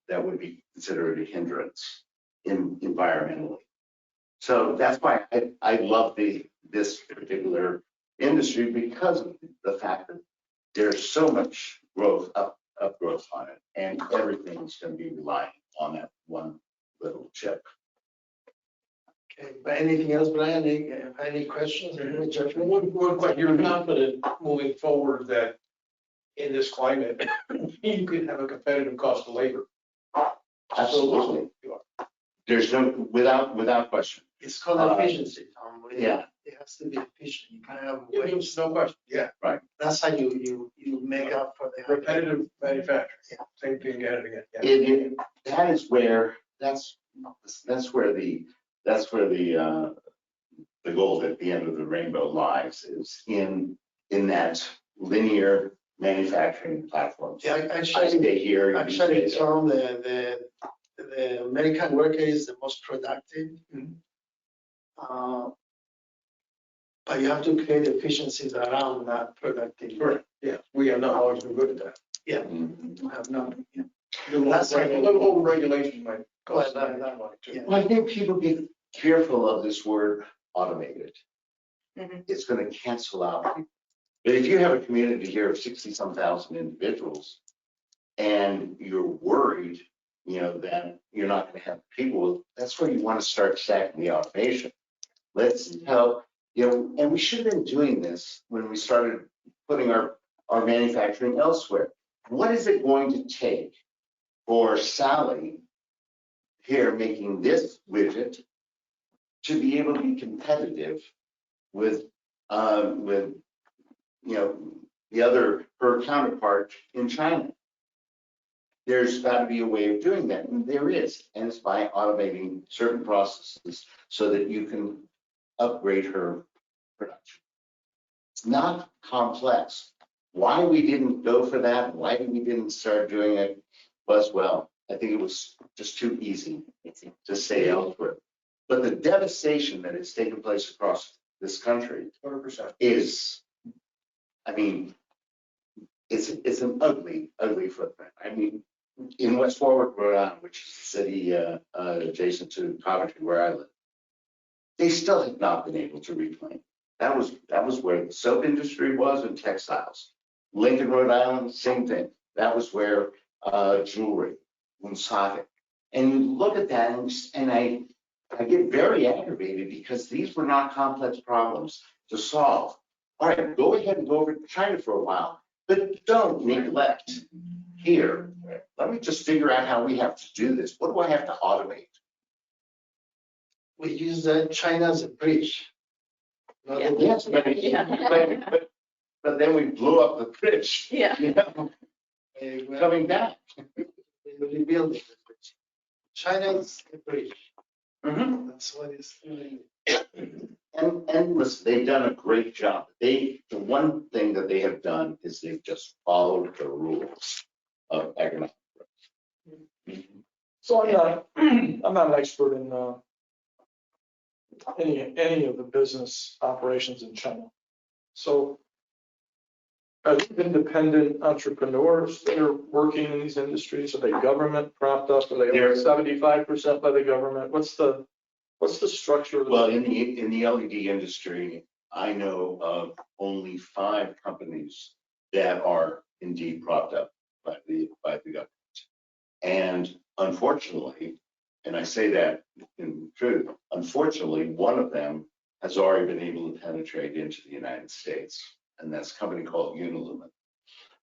would be considered a hindrance environmentally. So that's why I love this particular industry, because of the fact that there's so much growth up growth on it, and everything's going to be relying on that one little chip. Okay, but anything else, Brian? Any questions? Any judgment? One question, you're confident moving forward that in this climate, you could have a competitive cost of labor? Absolutely. There's no, without question. It's called efficiency, Tom. Yeah. It has to be efficient. You can't have Yeah, waste. no question, yeah. That's how you make up for the Repetitive manufacturing, Yeah. same thing again and again. Yeah. That is where that's where the gold at the end of the rainbow lies, is in that linear manufacturing platforms. Yeah, I stay here. Actually, Tom, the American worker is the most productive. But you have to create efficiencies around that productivity. Correct, yeah, we have not always been good at that. Yeah, Mhm. I have not. Yeah. A little over-regulation might Go ahead, cost that money too. Yeah. Well, I think people be careful of this word automated. Mhm. It's going to cancel out people. But if you have a community here of 60-some thousand individuals, and you're worried, that you're not going to have people, that's where you want to start stacking the automation. Let's help, and we should have been doing this when we started putting our manufacturing elsewhere. What is it going to take for Sally here making this widget to be able to be competitive with her counterpart in China? There's got to be a way of doing that, and there is, and it's by automating certain processes so that you can upgrade her production. It's not complex. Why we didn't go for that, why we didn't start doing it was, well, I think it was just too easy to say elsewhere. But the devastation that has taken place across this country 100%. is, it's an ugly footprint. In West Warwick, Rhode Island, which is the city adjacent to Coventry, where I live, they still have not been able to reclaim. That was where the soap industry was, and textiles. Lincoln, Rhode Island, same thing. That was where jewelry, Woonsocket. And you look at that, and I get very aggravated, because these were not complex problems to solve. All right, go ahead and go over to China for a while, but don't neglect here. Let me just figure out how we have to do this. What do I have to automate? We use China as a bridge. Yeah. Yes, but then we blew up the bridge. Yeah. Coming back. Rebuilding the bridge. China is a bridge. Mm-hmm. That's what it's doing. And listen, they've done a great job. The one thing that they have done is they've just followed the rules of economic growth. So I'm not an expert in any of the business operations in China. So Are these independent entrepreneurs that are working in these industries? Are they government propped up? Are they They're- 75% by the government? What's the structure of Well, the? in the LED industry, I know of only 5 companies that are indeed propped up by the government. And unfortunately, and I say that in truth, unfortunately, one of them has already been able to penetrate into the United States, and that's a company called Unilumin.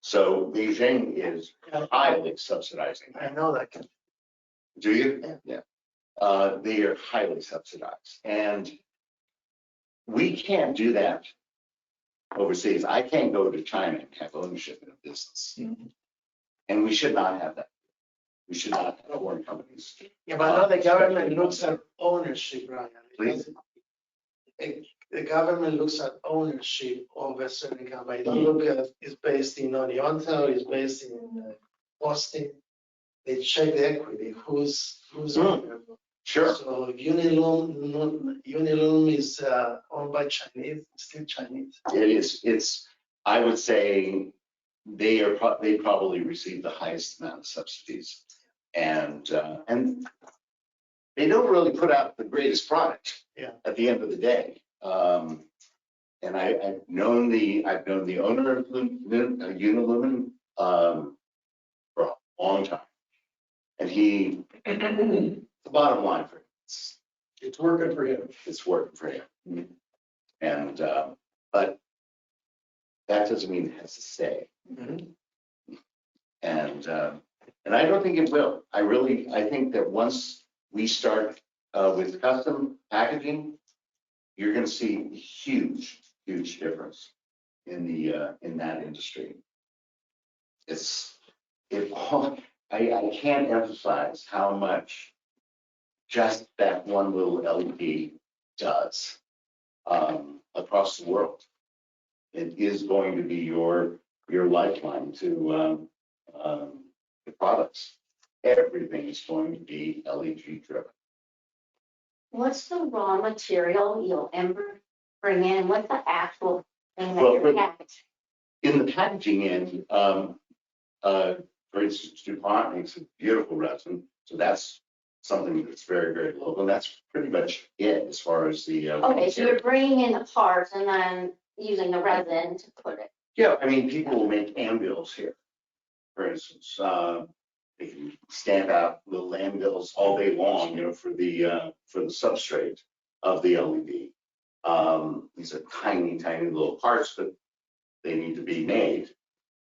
So Beijing is highly subsidizing. I know that. Do you? Yeah. They are highly subsidized, and we can't do that overseas. I can't go to China and have ownership in a business, and we should not have that. We should not have foreign companies. Yeah, but now the government looks at ownership, Brian. Please. The government looks at ownership of a certain company. They don't look at it's based in Ontario, it's based in Boston. They check the equity, who's owner. Sure. So Unilum is owned by Chinese, still Chinese. It is. It's. I would say they probably receive the highest amount of subsidies, and they don't really put out the greatest product. Yeah. At the end of the day, and I've known the owner of Unilumin for a long time, and he the bottom line for him, It's working for him. it's working for him, and but that doesn't mean it has to stay. And I don't think it will. I think that once we start with custom packaging, you're going to see a huge difference in that industry. I can't emphasize how much just that one little LED does across the world. It is going to be your lifeline to the products. Everything is going to be LED driven. What's the raw material you'll ever bring in? What's the actual thing that Well, you're packaging? In the packaging end, for instance, DuPont makes a beautiful resin, so that's something that's very local. And that's pretty much it as far as the. Okay, so you're bringing in the parts and then using the resin to put it. Yeah, I mean, people will make anvils here, for instance. They can stand out little anvils all day long, for the substrate of the LED. These are tiny little parts, but they need to be made.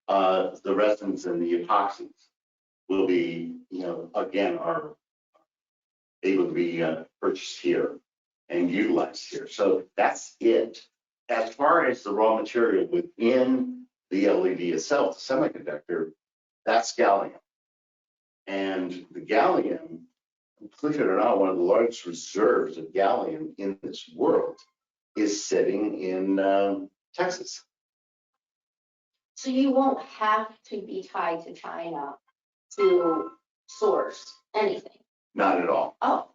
The resins and the epoxies will be, again, are able to be purchased here and utilized here. So that's it. As far as the raw material within the LED itself, the semiconductor, that's gallium. And the gallium, believe it or not, one of the largest reserves of gallium in this world is sitting in Texas. So you won't have to be tied to China to source anything. Not at all. Oh,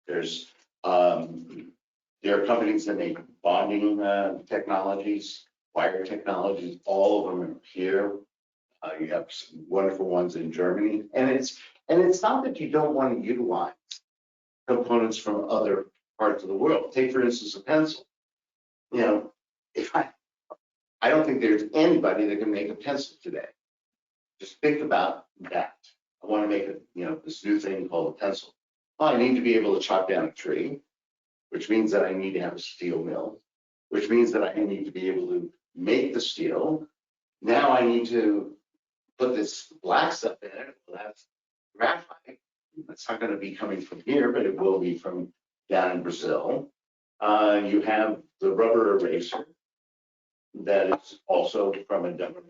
There's there are companies that make bonding technologies, wire technologies. All of them are here. You have some wonderful ones in Germany, and it's not that you don't want to utilize components from other parts of the world. Take for instance a pencil. If I don't think there's anybody that can make a pencil today. Just think about that. I want to make this new thing called a pencil. Well, I need to be able to chop down a tree, which means that I need to have a steel mill, which means that I need to be able to make the steel. Now I need to put this black stuff in it. Well, that's graphite. That's not going to be coming from here, but it will be from down in Brazil. You have the rubber eraser that is also from a different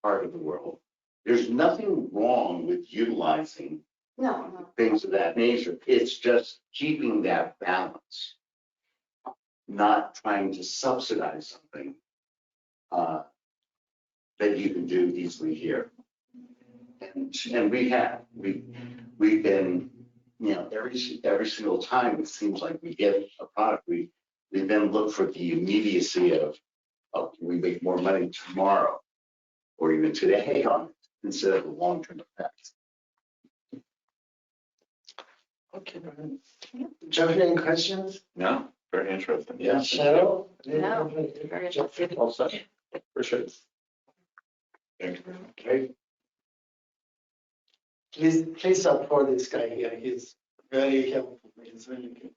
part of the world. There's nothing wrong with utilizing no. things of that nature. It's just keeping that balance, not trying to subsidize something that you can do easily here. And we've been, every single time it seems like we get a product, we then look for the immediacy of oh, can we make more money tomorrow? Or even today on it, instead of the long-term effects. Okay. Jeff, any questions? No, very interesting. Yeah. Cheryl? No, very interesting. All set. Appreciate it. Thank you very much. Okay. Please support this guy here. He's very helpful. He's really good.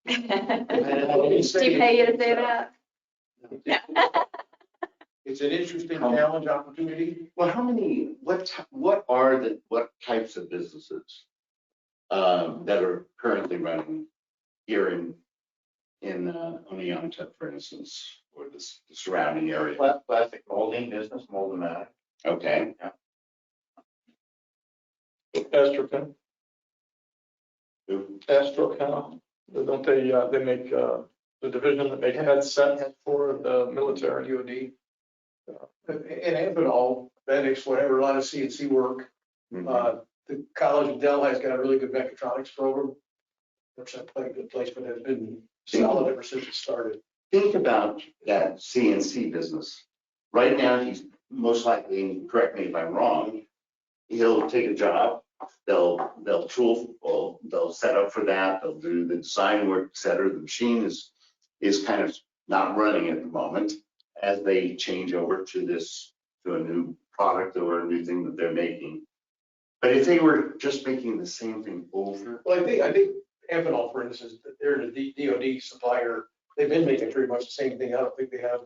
Do you pay you to say that? It's an interesting challenge opportunity. Well, what types of businesses that are currently running here in Oneonta, for instance, or the surrounding area? Plastic molding business, Mold-O-Matic. Okay. Astrochem, Who? Astrochem, don't they make, the division that make headsets for the military. UOD. And Amphenol, Bendix, whatever, a lot of CNC work. The College of Dell has got a really good mechatronics program. Which I play a good place, but has been solid ever since it started. Think about that CNC business. Right now, he's most likely, and correct me if I'm wrong, he'll take a job, they'll tool, well, they'll set up for that, they'll do the design work, et cetera. The machine is kind of not running at the moment as they change over to a new product or a new thing that they're making. But if they were just making the same thing over. Well, I think Amphenol, for instance, they're the DoD supplier. They've been making pretty much the same thing. I don't think they have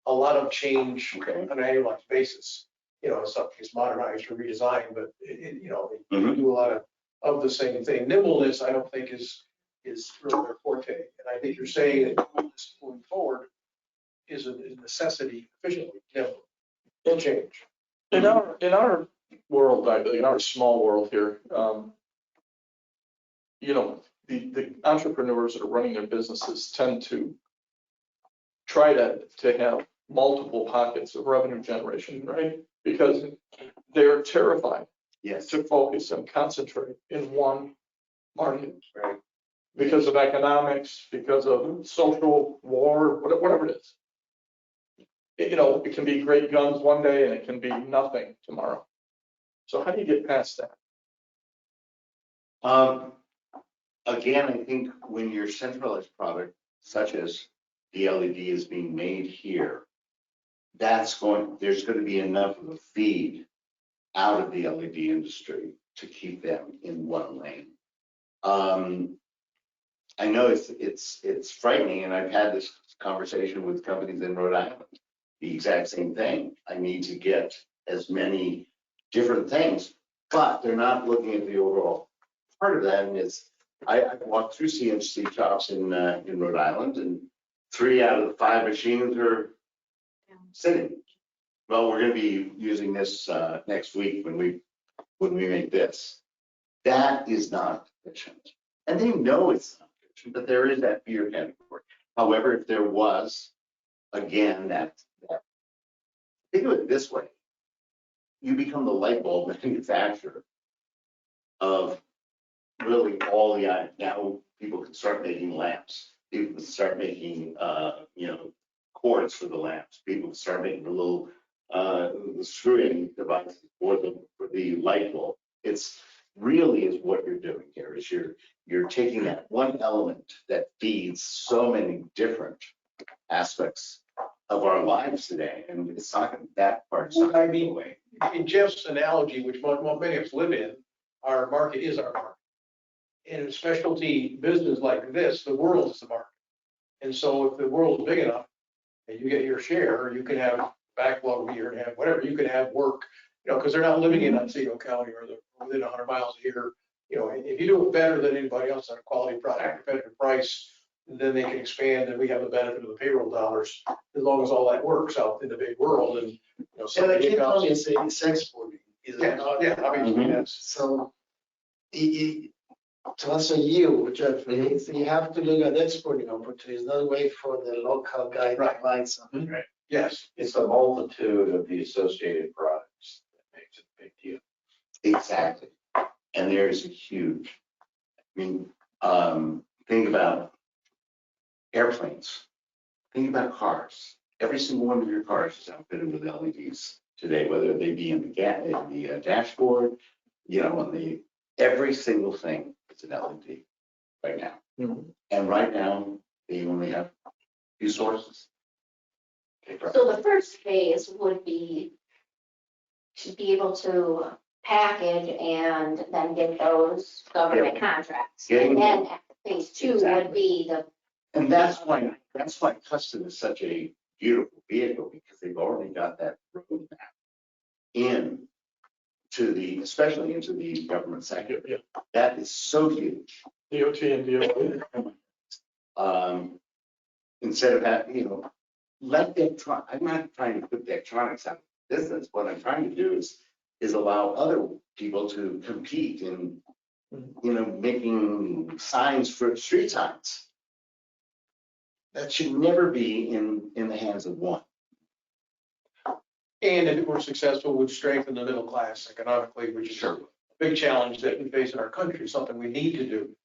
a lot of change on an annualized basis. You know, something is modernized or redesigned, but you know, they do a lot of the same thing. Nimbleness, I don't think is really their forte. And I think you're saying that nimbleness going forward is a necessity efficiently. It'll change. In our world, in our small world here, you know, the entrepreneurs that are running their businesses tend to try to have multiple pockets of revenue generation, right? Because they're terrified to focus and concentrate in one market, right? Because of economics, because of social war, whatever it is. You know, it can be great guns one day and it can be nothing tomorrow. So how do you get past that? Again, I think when your centralized product, such as the LED is being made here, there's going to be enough of a feed out of the LED industry to keep them in one lane. I know it's frightening, and I've had this conversation with companies in Rhode Island. The exact same thing. I need to get as many different things, but they're not looking at the overall part of that. And I walked through CNC shops in Rhode Island, and 3 out of the 5 machines are sitting. Well, we're going to be using this next week when we make this. That is not efficient, and they know it's not efficient, but there is that fear category. However, if there was, again, that think of it this way: you become the light bulb manufacturer of really all the items. Now people can start making lamps. People can start making, cords for the lamps. People can start making the little screwing devices for the light bulb. It's really is what you're doing here. Is you're taking that one element that feeds so many different aspects of our lives today, and it's not that part. Well, I mean, in Jeff's analogy, which many of us live in, our market is our market. In a specialty business like this, the world is the market. And so if the world is big enough and you get your share, you can have backlog of a year and a half, whatever, you can have work, you know, because they're not living in Otsego County or they're within 100 miles here. You know, if you do it better than anybody else on a quality product, competitive price, then they can expand and we have the benefit of the payroll dollars as long as all that works out in the big world. And, you know, And the key point is it's exporting. Obviously, yes. So to answer you, Jeff, you have to look at exporting opportunities, not wait for the local guy to buy something. Right. Yes. It's the multitude of the associated products that makes it a big deal. Exactly. And there's a huge, think about airplanes, think about cars. every single one of your cars is outfitted with LEDs today, whether they be in the dashboard, every single thing is an LED right now. Mhm. And right now, they only have a few sources. So the first phase would be to be able to package and then get those government contracts. Getting- And then phase two would be the, And that's why custom is such a beautiful vehicle, because they've already got that roadmap in to especially into the government sector. Yeah. That is so huge. DOT and DOE. Instead of having, let I'm not trying to put the electronics out of business. What I'm trying to do is allow other people to compete in, making signs for street signs. That should never be in the hands of one. And if we're successful, would strengthen the middle class economically, which is a big challenge that we face in our country, something we need to do.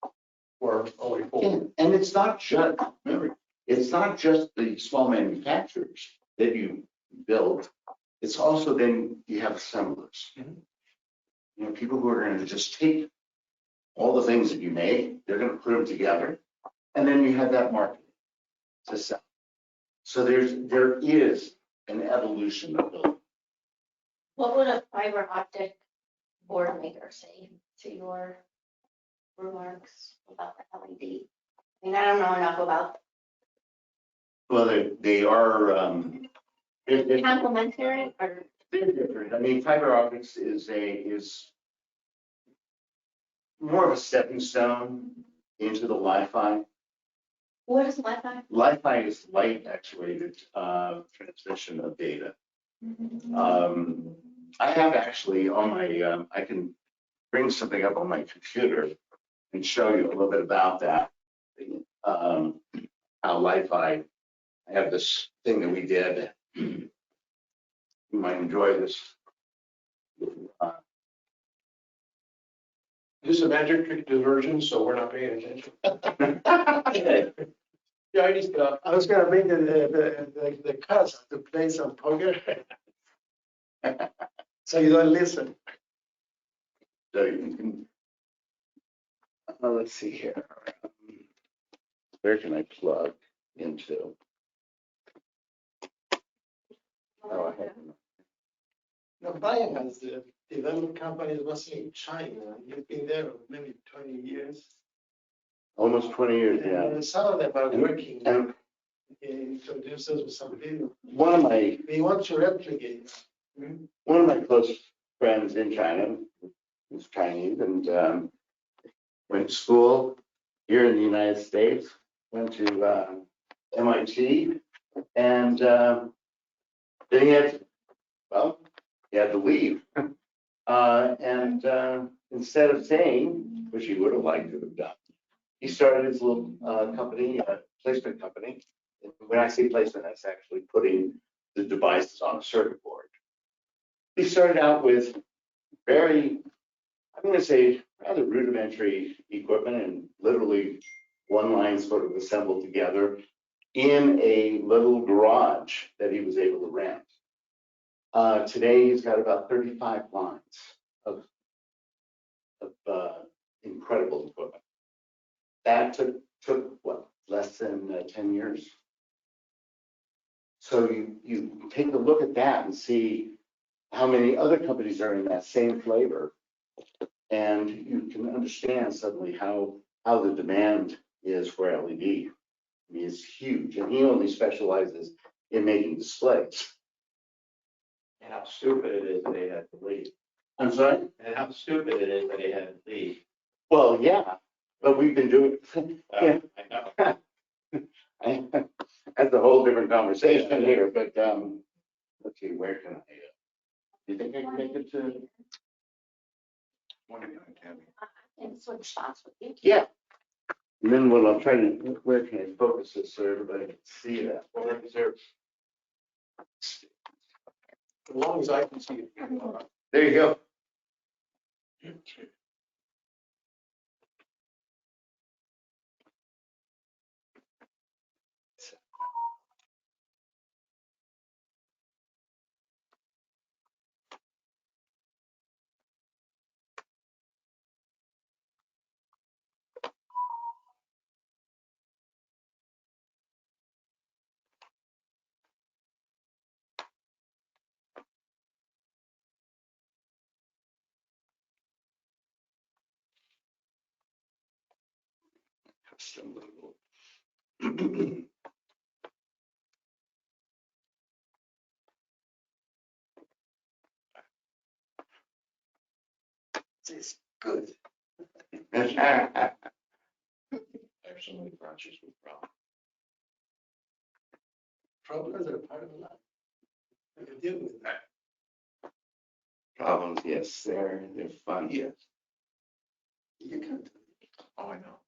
We're only four. And it's not just, remember, it's not just the small manufacturers that you build. It's also then you have assemblers. Mhm. People who are going to just take all the things that you make, they're going to put them together, and then you have that market to sell. So there is an evolution of building. what would a fiber optic board maker say to your remarks about the LED? I mean, I don't know enough about Well, they are complementary or, they're different. I mean, fiber optics is more of a stepping stone into the Wi-Fi. what is Wi-Fi? Wi-Fi is light actuated transmission of data. I have actually on my, I can bring something up on my computer and show you a little bit about that. How Wi-Fi, I have this thing that we did. You might enjoy this. This is a magic trick diversion, so we're not paying attention. Yeah, I just, I was gonna bring the cards to play some poker. So you don't listen. So you can, let's see here. Where can I plug into? Oh, I have. No, Brian has developed companies mostly in China. He's been there maybe 20 years. Almost 20 years, yeah. And some of them are And- working. And He introduced us with some people. one of my We want to replicate. One of my close friends in China is Chinese and went to school here in the United States, went to MIT, and then he had to leave. And instead of staying, which he would have liked to have done, he started his little company, placement company. And when I say placement, that's actually putting the devices on a circuit board. He started out with I'm going to say, rather rudimentary equipment and literally one line sort of assembled together in a little garage that he was able to rent. Today, he's got about 35 lines of incredible equipment. That took what, less than 10 years. So you take a look at that and see how many other companies are in that same flavor. And you can understand suddenly how the demand is for LED. I mean, it's huge, and he only specializes in making displays. And how stupid it is that they had to leave. I'm sorry? And how stupid it is that they had to leave. Well, yeah, but we've been doing. Yeah. I know. That's a whole different conversation here, but let's see, where can I? Do you think I can make it to? And switch spots with you. Yeah. And then what I'm trying to, where can I focus this so everybody can see that? Or is there? As long as I can see it. There you go. Custom logo. It's good. I have so many projects with problems. Problems are part of life. We can deal with that. Problems, yes, they're fun. Yes. You can do Oh, I know.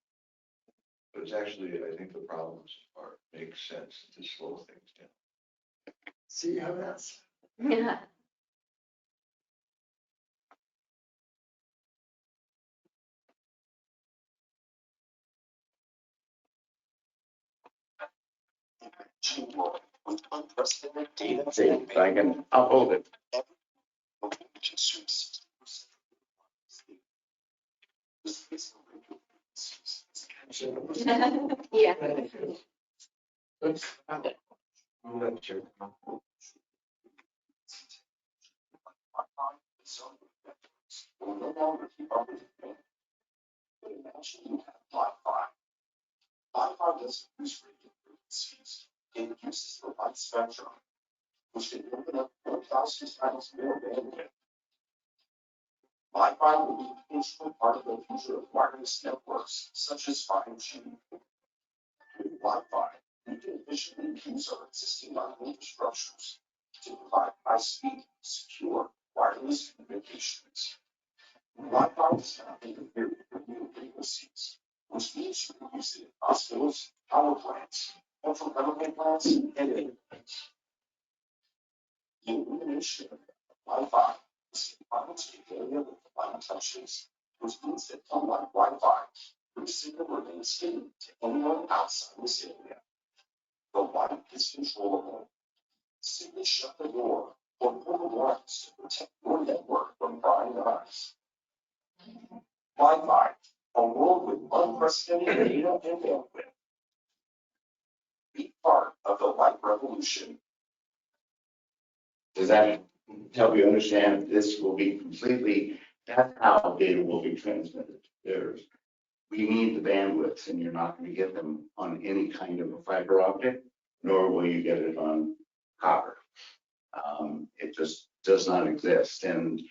But it's actually, I think the problems make sense to slow things down. it. See how that's. Yeah. With unprecedented data. See, if I can, I'll hold it. Consumes 60%. Yeah. Oops. Will no longer keep up with the but imagine you have Wi-Fi. Wi-Fi doesn't use radio frequencies. It uses the light spectrum, which can open up 1,000 times more bandwidth. Wi-Fi will be an integral part of the future of wireless networks, such as 5G. With Wi-Fi, we can efficiently use our existing line infrastructures to provide high-speed, secure wireless communications. Wi-Fi does not interfere with radio frequencies, which means you can use it in hospitals, power plants, central government plants, and independents. The illumination of Wi-Fi is confined to the area with the light touches, which means that unlike Wi-Fi, the signal remains hidden to anyone outside this area. The light is controllable. Simply shut the door or pull the lines to protect your network from prying eyes. Wi-Fi, a world with unprecedented data and bandwidth. Be part of the light revolution. Does that help you understand? This will be completely, that's how data will be transmitted. We need the bandwidths, and you're not going to get them on any kind of a fiber optic, nor will you get it on copper. It just does not exist. And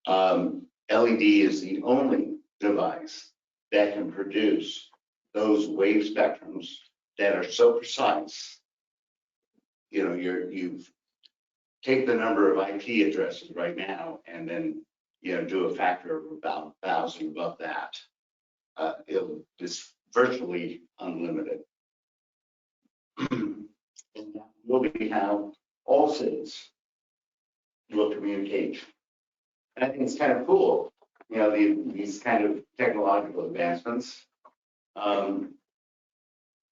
LED is the only device that can produce those wave spectrums that are so precise. You know, you've take the number of IP addresses right now and then, you know, do a factor of about 1,000 above that. It's virtually unlimited. And that will be how all cities will communicate. And I think it's kind of cool, you know, these kind of technological advancements. And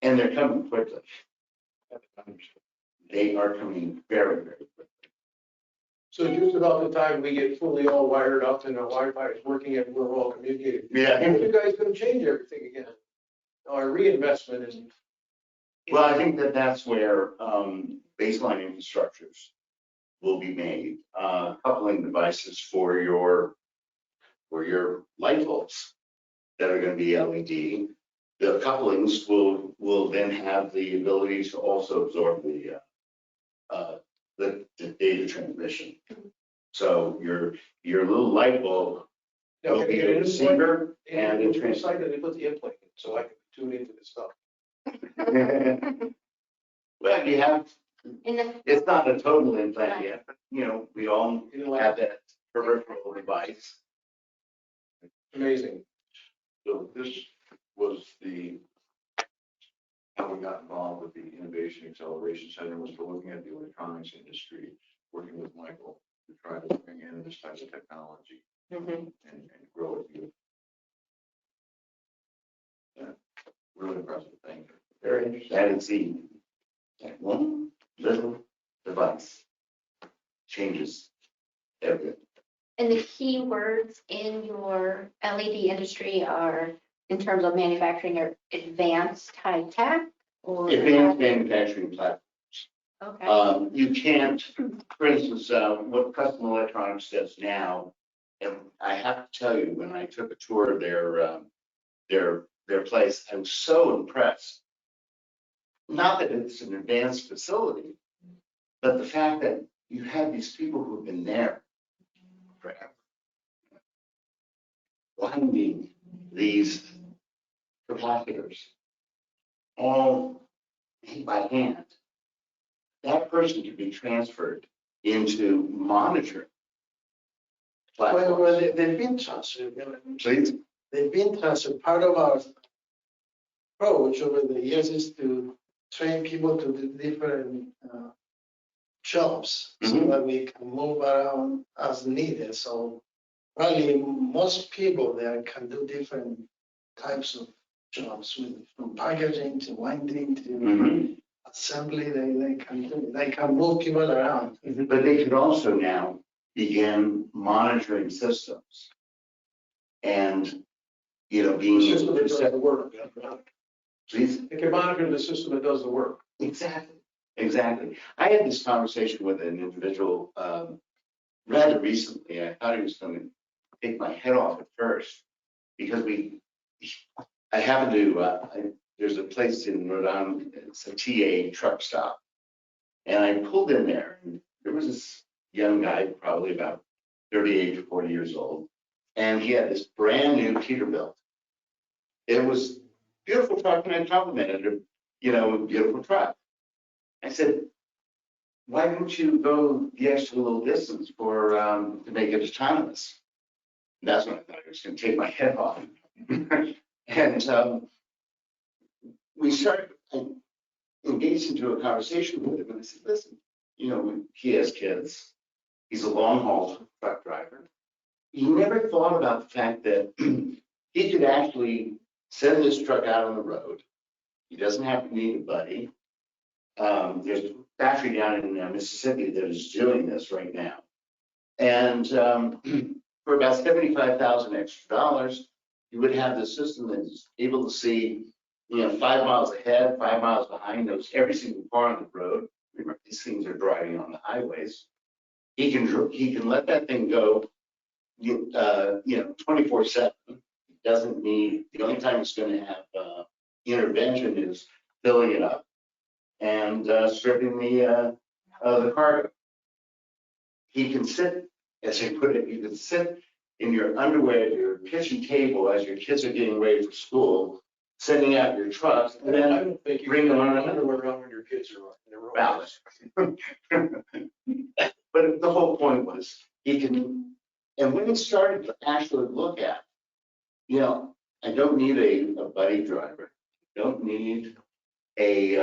they're coming quickly. They are coming very, very quickly. So just about the time we get fully all wired up and our Wi-Fi is working and we're all communicating. Yeah. And you guys gonna change everything again? Our reinvestment is. Well, I think that's where baseline infrastructures will be made, coupling devices for your light bulbs that are going to be LED. The couplings will then have the ability to also absorb the data transmission. So your little light bulb will be a receiver and a transmitter. They put the implant in so I can tune into this stuff. Well, you have, In the, it's not a total implant yet, but you know, we all have that peripheral device. Amazing. So this was how we got involved with the Innovation Acceleration Center, was for looking at the electronics industry, working with Michael to try to bring in this type of technology and grow it. Yeah, really impressive thing. Very interesting. And see, one little device changes everything. and the key words in your LED industry are, in terms of manufacturing, are advanced high tech or? Advanced manufacturing platform. Okay. You can't, for instance, what custom electronics does now, and I have to tell you, when I took a tour of their their place. I was so impressed. Not that it's an advanced facility, but the fact that you have these people who've been there forever. Winding these capacitors all by hand. That person can be transferred into monitoring Well, platforms. they've been transferred. Please? They've been transferred. Part of our approach over the years is to train people to do different jobs so Mhm. that we can move around as needed. So probably most people there can do different types of jobs, from packaging to winding to Mhm. assembly. They can do. They can move people around. But they could also now begin monitoring systems. And, being The system able that to does set, the work. please. It can monitor the system that does the work. Exactly. I had this conversation with an individual rather recently. I thought he was going to take my head off at first because I happen to, there's a place in Rhode Island, it's a TA truck stop. And I pulled in there and there was this young guy, probably about 38 to 40 years old. And he had this brand new Peterbilt. It was beautiful truck and I complimented him, beautiful truck. I said, why don't you go the extra little distance for to make it autonomous? And that's when I thought I was going to take my head off. And we started engaged into a conversation with him, and I said, listen, he has kids. He's a long haul truck driver. He never thought about the fact that he could actually send this truck out on the road. He doesn't have to need a buddy. There's a factory down in Mississippi that is doing this right now. And for about $75,000 extra, you would have the system that is able to see, 5 miles ahead, 5 miles behind, knows every single car on the road. Remember, these things are driving on the highways. He can let that thing go, 24/7. Doesn't need, the only time it's going to have intervention is filling it up and stripping the cargo. He can sit, as I put it, you can sit in your underwear at your kitchen table as your kids are getting ready for school, sending out your trucks, and I then don't think you bring can them on underwear around when your kids are in the road. Valid. But the whole point was he can, and when he started to actually look at, I don't need a buddy driver. Don't need I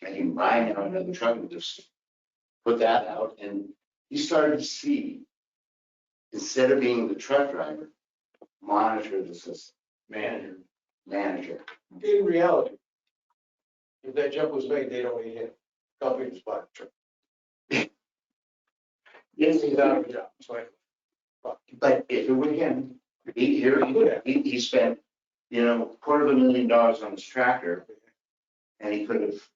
can buy now another truck and just put that out. And he started to see, instead of being the truck driver, monitor the system. Manager. In reality, if that jump was made, they'd only hit company was buying the truck. Yes, He's out of a job. So but if it were him, he spent, $250,000 on his tractor, and he could have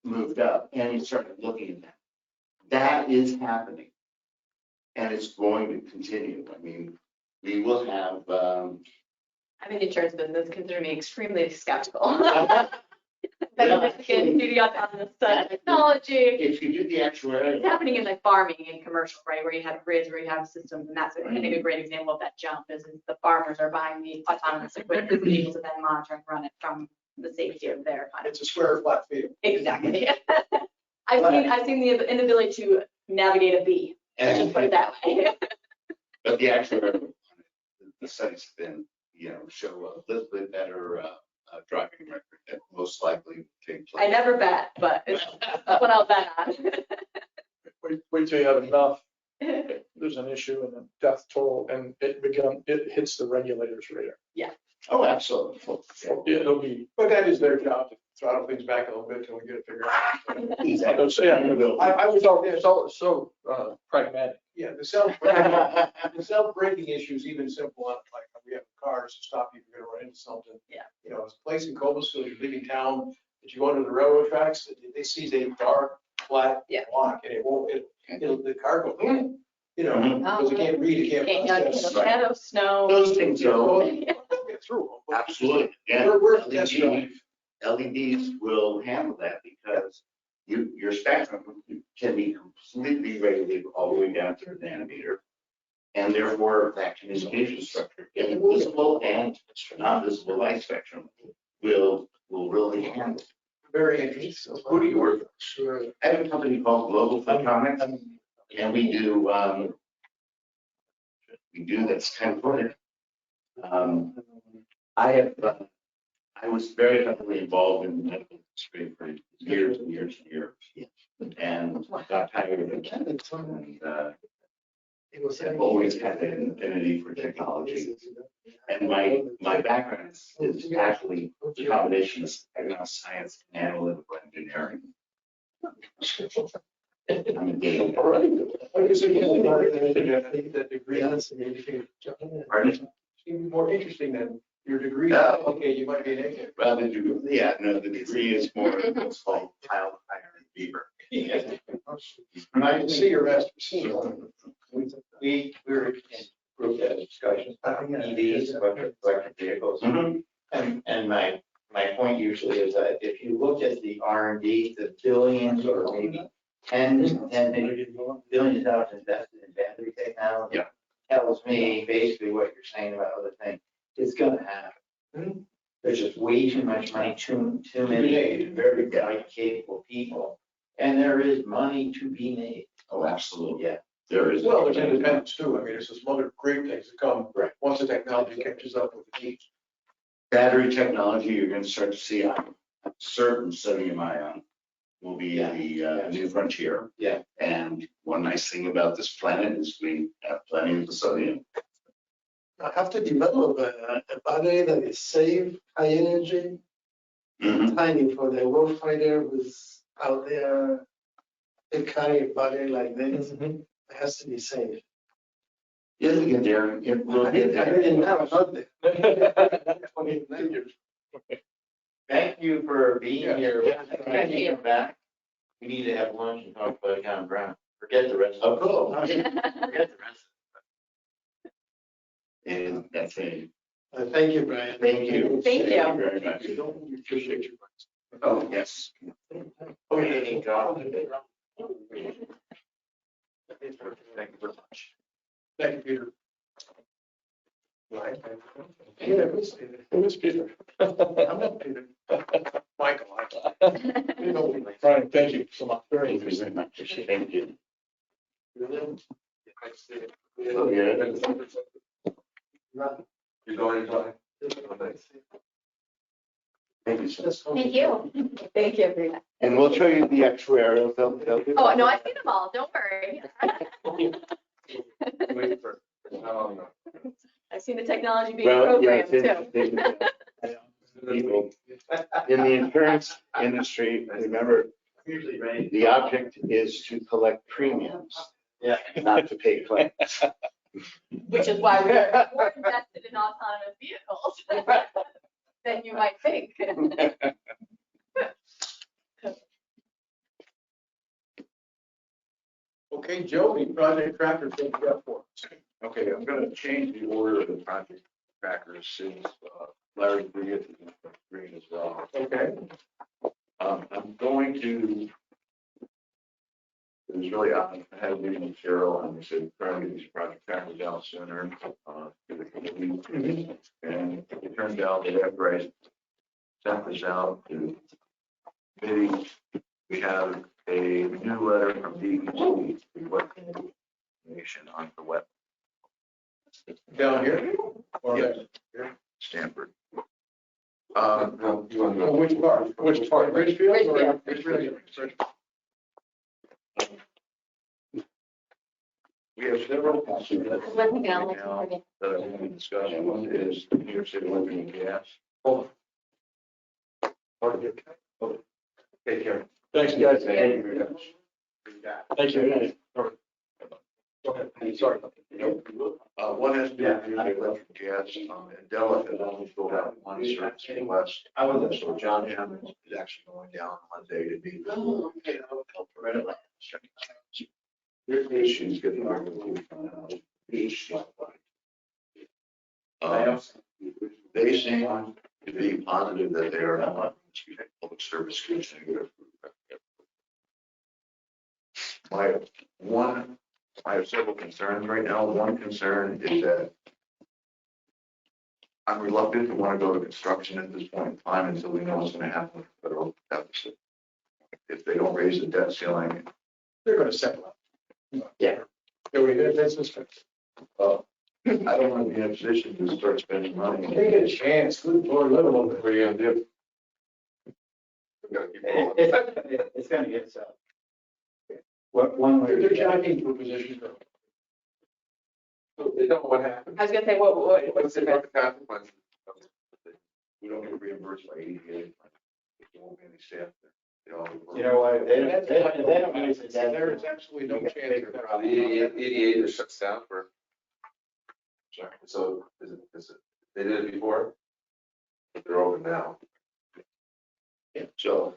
moved up, and he started looking at that. That is happening, and it's going to continue. I mean, we will have. I'm in the insurance business, consider me extremely skeptical. That can do the autonomous technology. If you do the actuarial. It's happening in like farming and commercial, right, where you have grids, where you have systems, and that's, I think, a great example of that jump is the farmers are buying the autonomous equipment to be able to then monitor and run it from the safety of their kind of. it's a square flat field. Exactly. I've seen the inability to navigate a bee. Let's just put it that way. But the actuarial, the studies have been, show a little bit better driving record that most likely will take place. I never bet, but it's what I'll bet on. Wait till you have enough. There's an issue and a death toll, and it hits the regulator's radar. Oh, absolutely. It'll be. But that is their job to throttle things back a little bit till we get it figured out. Exactly. I was all, it's all so pragmatic. Yeah, the self-braking issue is even simple. Like we have cars to stop you if you're gonna run into something. Yeah. It's a place in Cobblestone, you're leaving town, that you go under the railroad tracks, they see a dark, flat block, and the car goes, because it can't read, it can't Can't process. shadow, snow. Those things go. Get through Absolutely. Yeah. We're test drive. LEDs will handle that because your spectrum can be completely regulated all the way down to a nanometer. And therefore, that communication structure, in visible and non-visible light spectrum, will really handle. Very interesting. Who do you work with? Sure. I have a company called Global Photonics, and we do that's kind of funny. I was very heavily involved in the medical industry for years and years and years, and got tired of it. And I've always had an affinity for technology. And my background is actually a combination of science and analytical engineering. I'm a game. That degree is even more interesting than your degree. Oh. Okay, you might be an engineer. Well, the degree is more, it's called child iron fever. I can see your master's. We were in group discussions about EVs, electric vehicles. Mhm. And my point usually is that if you look at the R&D, the billions or maybe tens and maybe billions of dollars invested in battery technology. Yeah. Tells me basically what you're saying about other things, it's gonna happen. There's just way too much money, too many very bright, capable people, and there is money to be made. Oh, absolutely. Yeah. There is. Well, there's independence too. I mean, there's some other great things that come Right. once the technology catches up with the needs. Battery technology, you're going to start to see, I'm certain sodium-ion will be the new frontier. Yeah. And one nice thing about this planet is we have plenty of sodium. I have to develop a battery that is safe, high energy, Mhm. tiny for the warfighter who's out there. They carry a battery like this. It has to be safe. It'll get there. It will get I there. didn't know, not there. 29 years. Thank you for being here. Thank you. Come back. We need to have lunch and talk about John Brown. Forget the rest of it. Oh, cool. Forget the rest. And that's it. Thank you, Brian. Thank you. Thank you. Thank you very much. Appreciate you. Oh, yes. Okay, John. Thank you very much. Thank you, Peter. Yeah, it was Peter. I'm not Peter. Michael. You know me. Brian, thank you so much. Thank you very much. Thank you. Oh, yeah. You're going to. Thank you, sir. Thank you. Thank you. And we'll show you the actuarial. They'll do Oh, no, I've seen them all. Don't worry. Wait for, no. I've seen the technology being Well, yeah, programmed it's too. interesting. People in the insurance industry, remember, Usually, right? the object is to collect premiums. Yeah. Not to pay claims. Which is why we're more invested in autonomous vehicles than you might think. Okay, Joe, the project tracker thing you got for us. Okay, I'm gonna change the order of the project trackers since Larry Bria is on the screen as well. Okay. I'm going to. It was really, I had a meeting with Cheryl and we said, trying to get these project trackers out sooner. To the committee. And it turned out that after I sent this out to committee, we have a new letter from DEC requesting information on the web. Down here? Or Yeah. Stanford. which part? Which part? Ridgefield? or- Ridgefield. We have several concerns right One thing I'll let you now forget. that I want to discuss. One is New York City living and gas. Hold on. Take care. Thanks, guys. Thank you very much. Thank you. Go ahead. Sorry. One has to do with the electric gas. And Della has only filled out one service request. So John Hammond is actually going down Monday to be. Help her out. She's getting. They seem to be positive that they are not public service commission. I have several concerns right now. One concern is that I'm reluctant to want to go to construction at this point in time until we know what's going to happen with the federal deficit. If they don't raise the debt ceiling, They're gonna settle up. Yeah. That's just, I don't want to be in a position to start spending money. they get a chance, good Lord, let alone what you're gonna do. We gotta keep going. It's gonna get so. One way. They're jockeying for position. They don't know what happened. I was gonna say, what's the What the consequences? We don't get reimbursed by ADA. There won't be any staff there. They all work. You know what, they don't use the debt. There is absolutely no chance. The 88 just shuts down for. Sorry, so is it, they did it before? But they're open now. So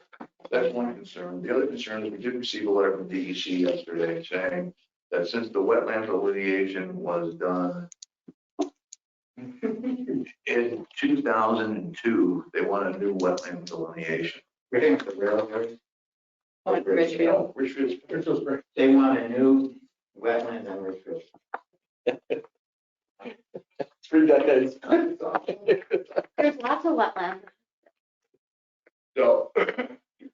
that's one concern. The other concern is we did receive a letter from DEC yesterday saying that since the wetland delineation was done in 2002, they want a new wetland delineation. We're the railroad. Richfield. Richfield's great. They want a new wetland on Richfield. 3 decades. There's lots of wetland. So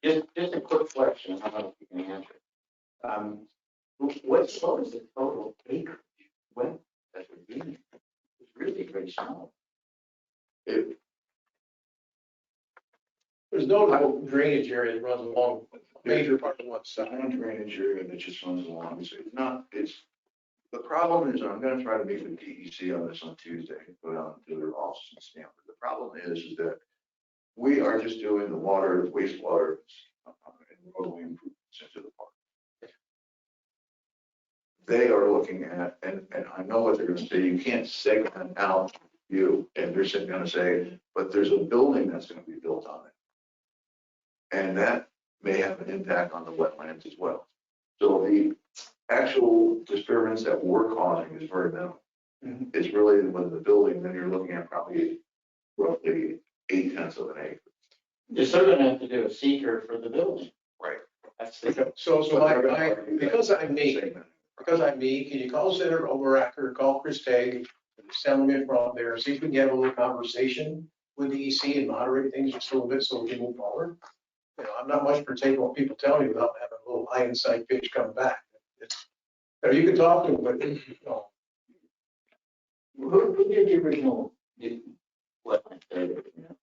Just a quick question, I don't know if you can answer. What is the total acreage? When that would be? It's really very small. it, There's no drainage area that runs along a major part of one it's not side. a drainage area that just runs along. It's not, the problem is, and I'm gonna try to meet with DEC on this on Tuesday, go down to their office in Stanford. The problem is that we are just doing the water, wastewater, and roadway improvements into the park. They are looking at, and I know what they're gonna say, you can't segment out you, and they're gonna say, but there's a building that's gonna be built on it. And that may have an impact on the wetlands as well. So the actual disturbance that we're causing is very minimal. It's really with the building, then you're looking at probably roughly 0.8 of an acre. You're still gonna have to do a seeker for the building. Right. That's the. So because I'm me, can you call Senator Oberacker, call Chris Tagg, send them in from there, see if we can have a little conversation with the EC and moderate things just a little bit so we can move forward? You know, I'm not much for taking what people tell me without having a little high inside pitch come back. You can talk to them, but, you know, Who did the original wetland survey? You know?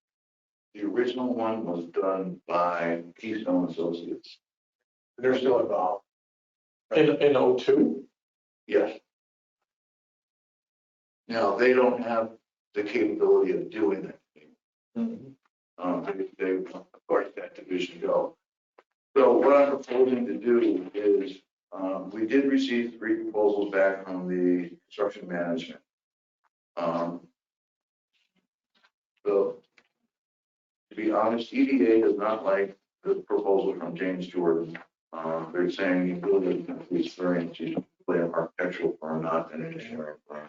The original one was done by Keystone Associates. they're still involved. In 02? Yes. Now, they don't have the capability of doing that. They, of course, that division go. So what I'm proposing to do is, we did receive 3 proposals back from the construction management. So to be honest, EDA does not like the proposal from James Jordan. They're saying he really doesn't have the experience. He's really an architectural firm, not an engineering firm.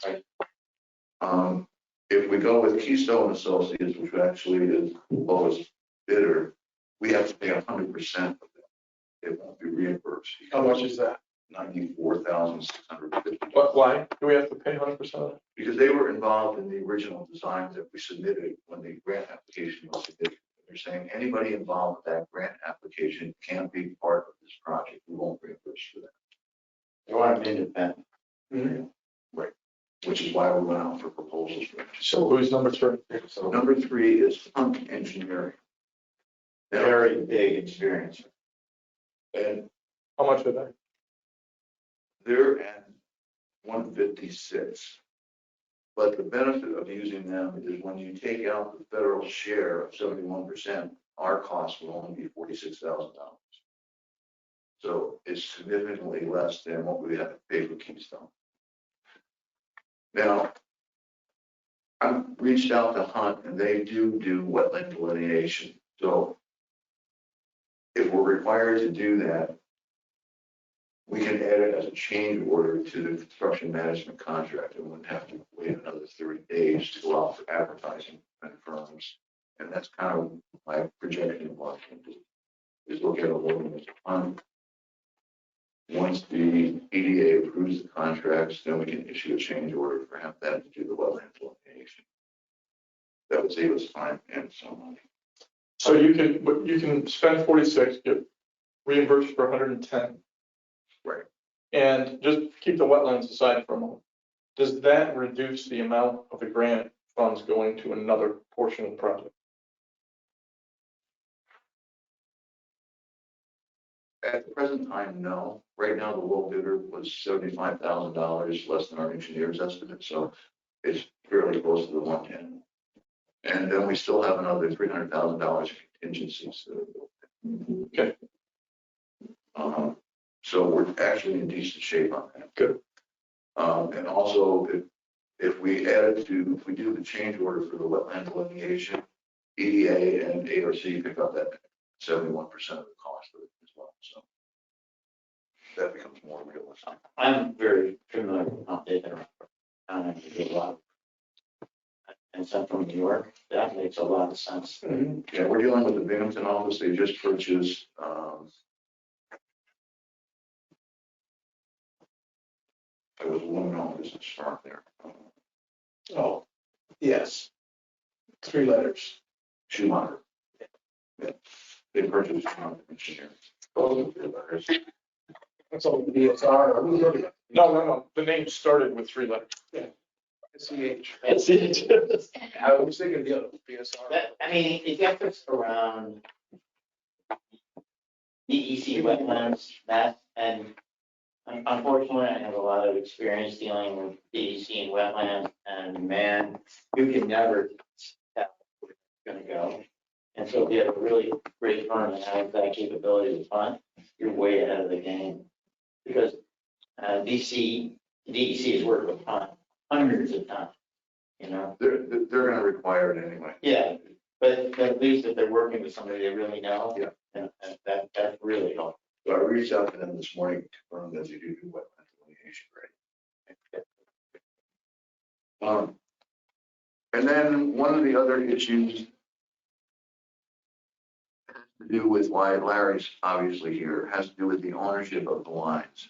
If we go with Keystone Associates, which actually is the lowest bidder, we have to pay 100% of it. It won't be reimbursed. How much is that? $94,650. Why do we have to pay 100% of it? Because they were involved in the original designs that we submitted when the grant application was submitted. They're saying anybody involved with that grant application can be part of this project. We won't reimburse for that. They want them independent. Right. Which is why we went out for proposals. So who's number 3? So number 3 is Hunt Engineering. Very big experience. And How much are they? they're at 156. But the benefit of using them is when you take out the federal share of 71%, our cost will only be $46,000. So it's significantly less than what we have to pay for Keystone. Now, I reached out to Hunt and they do wetland delineation. So if we're required to do that, we can add it as a change order to the construction management contract. We wouldn't have to wait another 30 days to go out for advertising and that's kind of my projection of what I can do, is look at a loan as a fund. Once the EDA approves the contracts, then we can issue a change order for that to do the wetland delineation. That would save us time and some money. So you can spend 46, get reimbursed for 110. Right. And just keep the wetlands aside for a moment. Does that reduce the amount of the grant funds going to another portion of the project? At the present time, no. Right now, the low bidder was $75,000 less than our engineer's estimate, so it's fairly close to the 110. And then we still have another $300,000 contingencies. Okay. So we're actually in decent shape on that. Good. And also, if we if we do the change order for the wetland delineation, EDA and ARC pick up that 71% of the cost of it as well. So that becomes more realistic. I'm very familiar with how they are. I do a lot. And some from New York, that makes a lot of sense. Yeah, we're dealing with the Binghamton office. They just purchased, there was one office that start there. Oh, yes. 3 letters. Schumacher. Yeah. They purchased Schumacher engineering. That's all the BSR. No. The name started with 3 letters. CH. CH. I was thinking the other BSR. I mean, it gets us around DEC wetlands, that, and unfortunately, I have a lot of experience dealing with DEC and wetlands, and man, you can never tell where it's gonna go. And so if you have a really great firm that has that capability to fund, you're way ahead of the game. Because DEC has worked with hundreds of times, you know? They're going to require it anyway. Yeah, but at least if they're working with somebody they really know, Yeah. and that's really helpful. So I reached out to them this morning to confirm that they do wetland delineation ready. And then one of the other issues has to do with why Larry's obviously here, has to do with the ownership of the lines.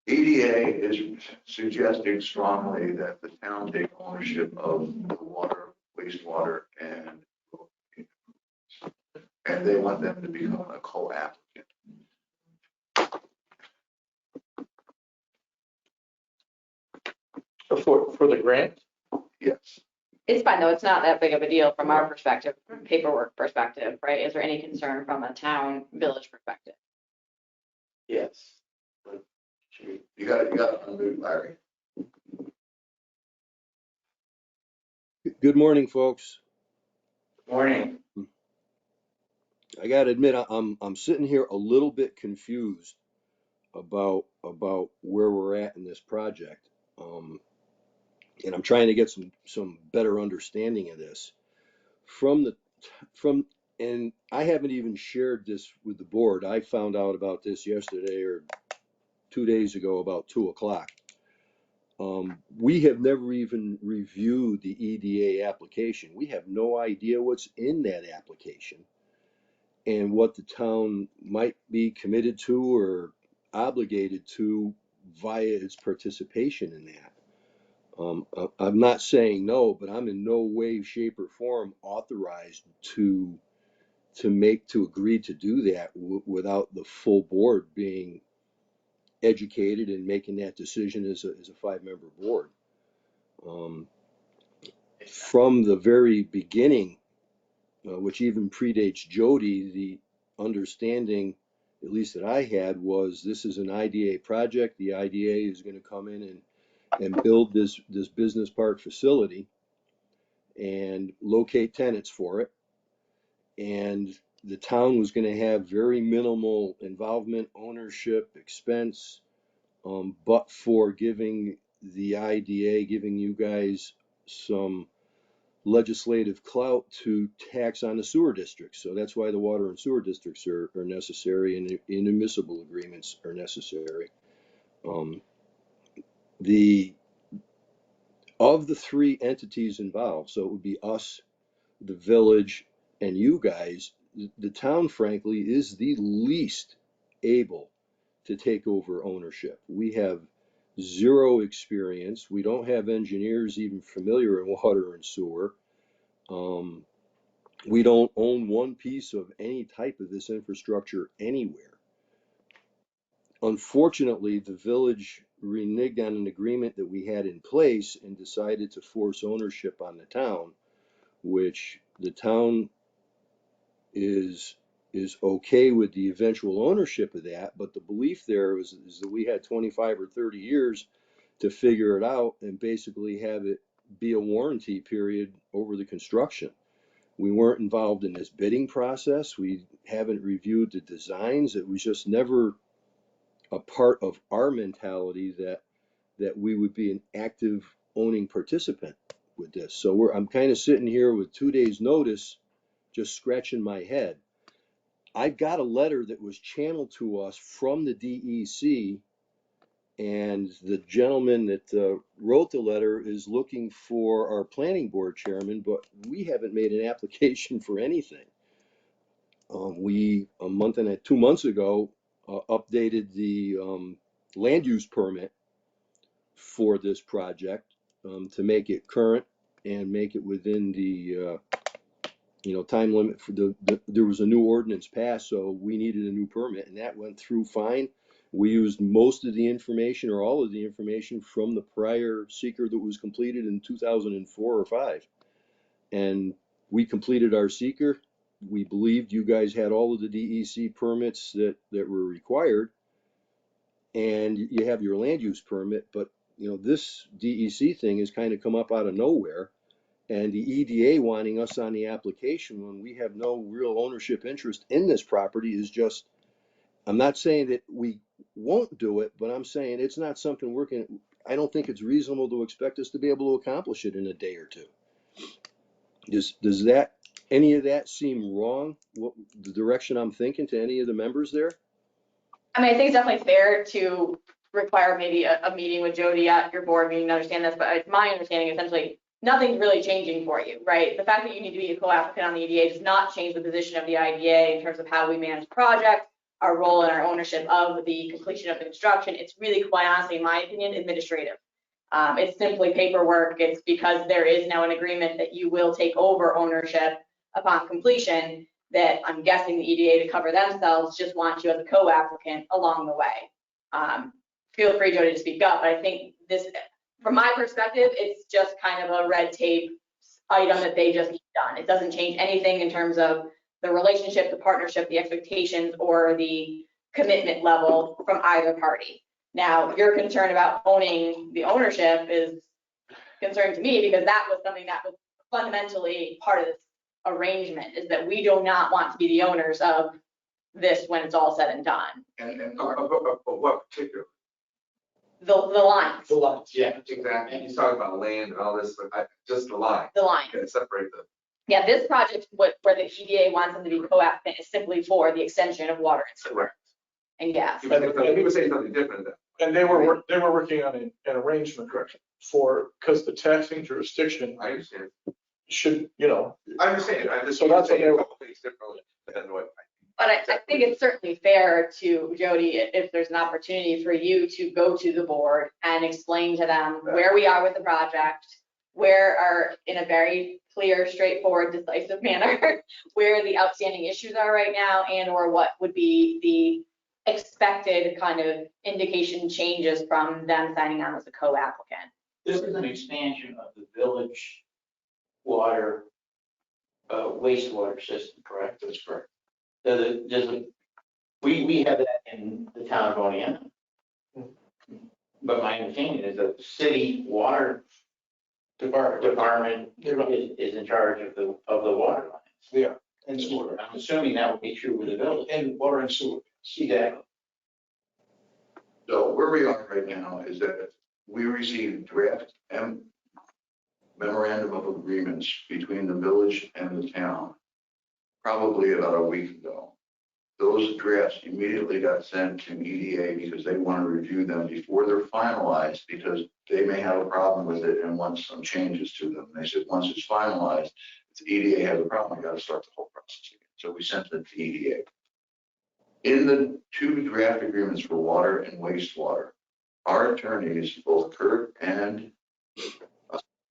EDA is suggesting strongly that the town take ownership of the water, wastewater, and they want them to become a co-applicant. For the grant? Yes. It's fine, though. It's not that big of a deal from our perspective, from a paperwork perspective, right? Is there any concern from a town village perspective? Yes. You got to unmute Larry. Good morning, folks. Morning. I got to admit, I'm sitting here a little bit confused about where we're at in this project, and I'm trying to get some better understanding of this and I haven't even shared this with the board. I found out about this yesterday or 2 days ago, about 2:00. We have never even reviewed the EDA application. We have no idea what's in that application and what the town might be committed to or obligated to via its participation in that. I'm not saying no, but I'm in no way, shape, or form authorized to agree to do that without the full board being educated and making that decision as a 5-member board. From the very beginning, which even predates Jody, the understanding, at least that I had, was this is an IDA project. The IDA is going to come in and build this business park facility and locate tenants for it. And the town was going to have very minimal involvement, ownership, expense, but for giving the IDA, giving you guys some legislative clout to tax on the sewer districts. So that's why the water and sewer districts are necessary, and inadmissible agreements are necessary. The of the three entities involved, so it would be us, the village, and you guys, the town frankly is the least able to take over ownership. We have zero experience. We don't have engineers even familiar in water and sewer. We don't own one piece of any type of this infrastructure anywhere. Unfortunately, the village reneged on an agreement that we had in place and decided to force ownership on the town, which the town is okay with the eventual ownership of that, but the belief there is that we had 25 or 30 years to figure it out and basically have it be a warranty period over the construction. We weren't involved in this bidding process. We haven't reviewed the designs. It was just never a part of our mentality that we would be an active owning participant with this. So I'm kind of sitting here with 2 days notice, just scratching my head. I got a letter that was channeled to us from the DEC, and the gentleman that wrote the letter is looking for our planning board chairman, but we haven't made an application for anything. We, a month and 2 months ago, updated the land use permit for this project to make it current and make it within the time limit for there was a new ordinance passed, so we needed a new permit, and that went through fine. We used most of the information or all of the information from the prior seeker that was completed in 2004 or 5. And we completed our seeker. We believed you guys had all of the DEC permits that were required, and you have your land use permit, but this DEC thing has kind of come up out of nowhere. And the EDA wanting us on the application when we have no real ownership interest in this property is just, I'm not saying that we won't do it, but I'm saying it's not something I don't think it's reasonable to expect us to be able to accomplish it in a day or two. Does any of that seem wrong? The direction I'm thinking to any of the members there? I mean, I think it's definitely fair to require maybe a meeting with Jody at your board meeting to understand this, but it's my understanding essentially nothing's really changing for you, right? The fact that you need to be a co-applicant on the EDA does not change the position of the IDA in terms of how we manage the project, our role and our ownership of the completion of the construction. It's really, quite honestly, in my opinion, administrative. It's simply paperwork. It's because there is now an agreement that you will take over ownership upon completion that I'm guessing the EDA to cover themselves just want you as a co-applicant along the way. Feel free, Jody, to speak up, but I think this, from my perspective, it's just kind of a red tape item that they just done. It doesn't change anything in terms of the relationship, the partnership, the expectations, or the commitment level from either party. Now, your concern about owning the ownership is concerning to me because that was something that was fundamentally part of this arrangement, is that we do not want to be the owners of this when it's all said and done. And what particular? The lines. The lines. Yeah, exactly. He's talking about land and all this, but just the line. The lines. Okay, separate them. Yeah, this project, where the EDA wants them to be co-applicant, is simply for the extension of water and sewer. Correct. And gas. He was saying something different than that. And they were working on an arrangement because the taxing jurisdiction I understand. should, I understand. I just So that's saying what a they- couple things differently than what. But I think it's certainly fair to, Jody, if there's an opportunity for you to go to the board and explain to them where we are with the project, where are, in a very clear, straightforward, decisive manner, where the outstanding issues are right now, and or what would be the expected kind of indication changes from them signing on as a co-applicant. This is an expansion of the village water, wastewater system, correct? That's correct. We have that in the town of Oneonta. But my understanding is that the city water department is in charge of the water lines. Yeah, and sewer. I'm assuming that would be true with the village. And water and sewer. Exactly. So where we are right now is that we received draft memorandum of agreements between the village and the town, probably about a week ago. Those drafts immediately got sent to EDA because they want to review them before they're finalized, because they may have a problem with it and want some changes to them. They said, once it's finalized, if the EDA has a problem, we got to start the whole process again. So we sent it to EDA. In the 2 draft agreements for water and wastewater, our attorneys, both Kurt and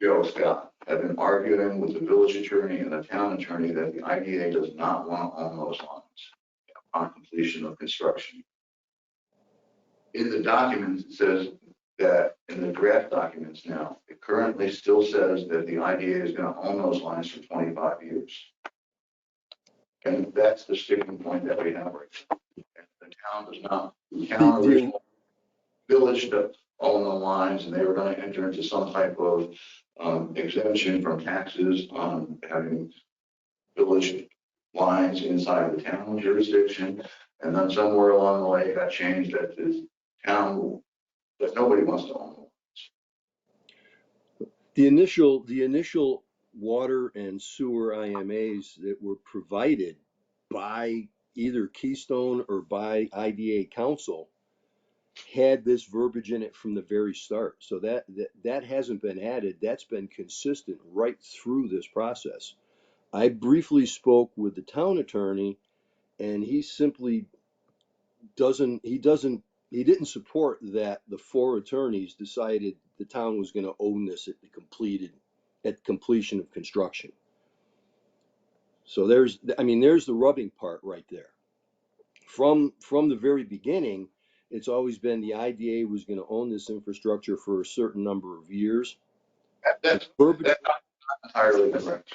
Joe Scott, have been arguing with the village attorney and the town attorney that the IDA does not want to own those lines on completion of construction. In the documents, it says that in the draft documents now, it currently still says that the IDA is going to own those lines for 25 years. And that's the sticking point that we have right now. And the town does not, the town original village to own the lines, and they were going to enter into some type of exemption from taxes on having village lines inside the town jurisdiction. And then somewhere along the way, it got changed that the town, that nobody wants to own. The initial water and sewer IMAs that were provided by either Keystone or by IDA Council had this verbiage in it from the very start. So that hasn't been added. That's been consistent right through this process. I briefly spoke with the town attorney, and he simply he didn't support that the 4 attorneys decided the town was going to own this at completion of construction. So there's the rubbing part right there. From the very beginning, it's always been the IDA was going to own this infrastructure for a certain number of years. That's not entirely correct.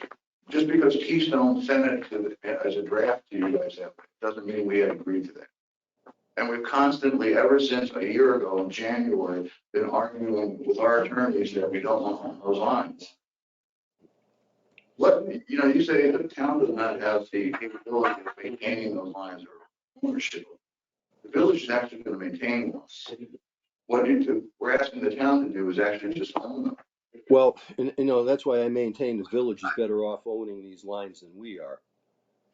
Just because Keystone sent it as a draft to you guys, doesn't mean we had agreed to that. And we've constantly, ever since a year ago in January, been arguing with our attorneys that we don't want to own those lines. You say the town does not have the capability of maintaining those lines or ownership. The village is actually going to maintain them. What we're asking the town to do is actually just own them. Well, and that's why I maintain the village is better off owning these lines than we are.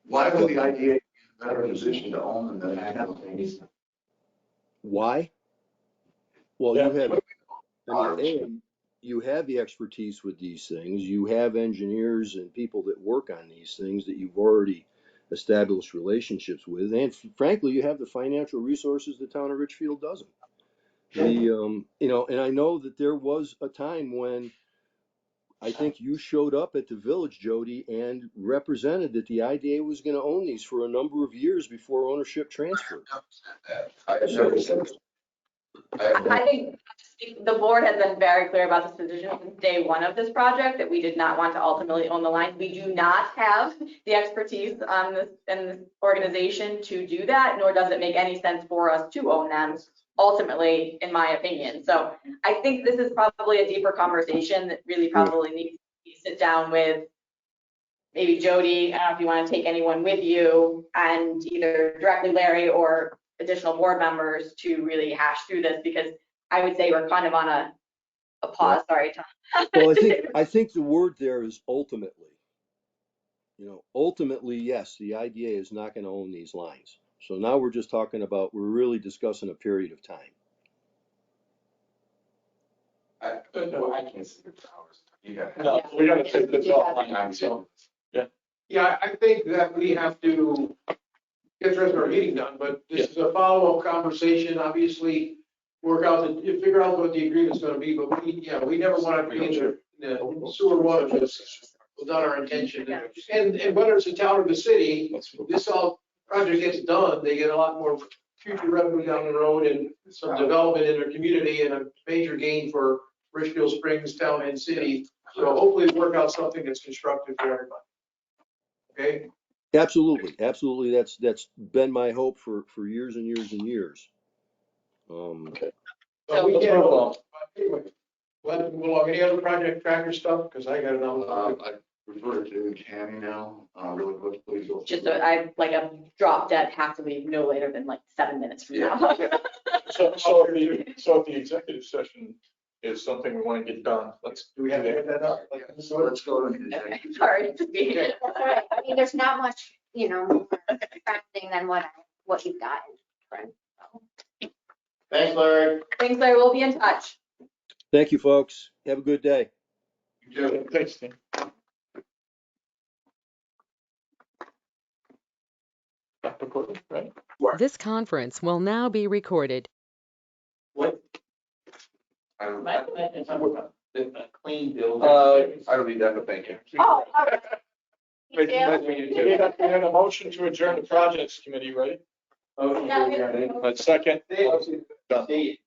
Why would the IDA be in a better position to own them than I have? Why? Well, you have the expertise with these things. You have engineers and people that work on these things that you've already established relationships with, and frankly, you have the financial resources the town of Richfield doesn't. And I know that there was a time when I think you showed up at the village, Jody, and represented that the IDA was going to own these for a number of years before ownership transferred. I have never said that. I think the board has been very clear about this position since day one of this project, that we did not want to ultimately own the lines. We do not have the expertise on this in this organization to do that, nor does it make any sense for us to own them ultimately, in my opinion. So I think this is probably a deeper conversation that really probably needs to sit down with maybe Jody. I don't know if you want to take anyone with you, and either directly Larry or additional board members to really hash through this, because I would say we're kind of on a pause. Sorry, Tom. Well, I think the word there is ultimately. Ultimately, yes, the IDA is not going to own these lines. So now we're just talking about, we're really discussing a period of time. I can't see the towers. You got. No, we got to take this offline. So, Yeah, I think that we have to get the rest of our meeting done, but this is a follow-up conversation, obviously, figure out what the agreement's gonna be, but we never want to be in the sewer water business without our intention. And whether it's the town or the city, this project gets done, they get a lot more future revenue down the road and some development in their community, and a major gain for Richfield Springs, town and city. So hopefully work out something that's constructive for everybody. Okay? Absolutely. That's been my hope for years and years and years. okay. So we Let's can't, move along. anyway, let's move along. Any other project tracker stuff? Because I got another. I refer to Tammy now, really quickly. Just I like a drop dead, have to leave no later than like 7 minutes from now. So if the executive session is something we want to get done, Do we have to get that up? So let's go to the Okay, executive. sorry to be. That's all right. I mean, there's not much, more crafting than what you've got. Thanks, Larry. Thanks, Larry. We'll be in touch. Thank you, folks. Have a good day. Thanks, Tim. Back recording, right? This conference will now be recorded. What? I don't, A clean bill. I don't need that, but thank you. Oh, all right. Wait, we had a motion to adjourn the projects committee, right? Okay, Yeah. A second. Dave,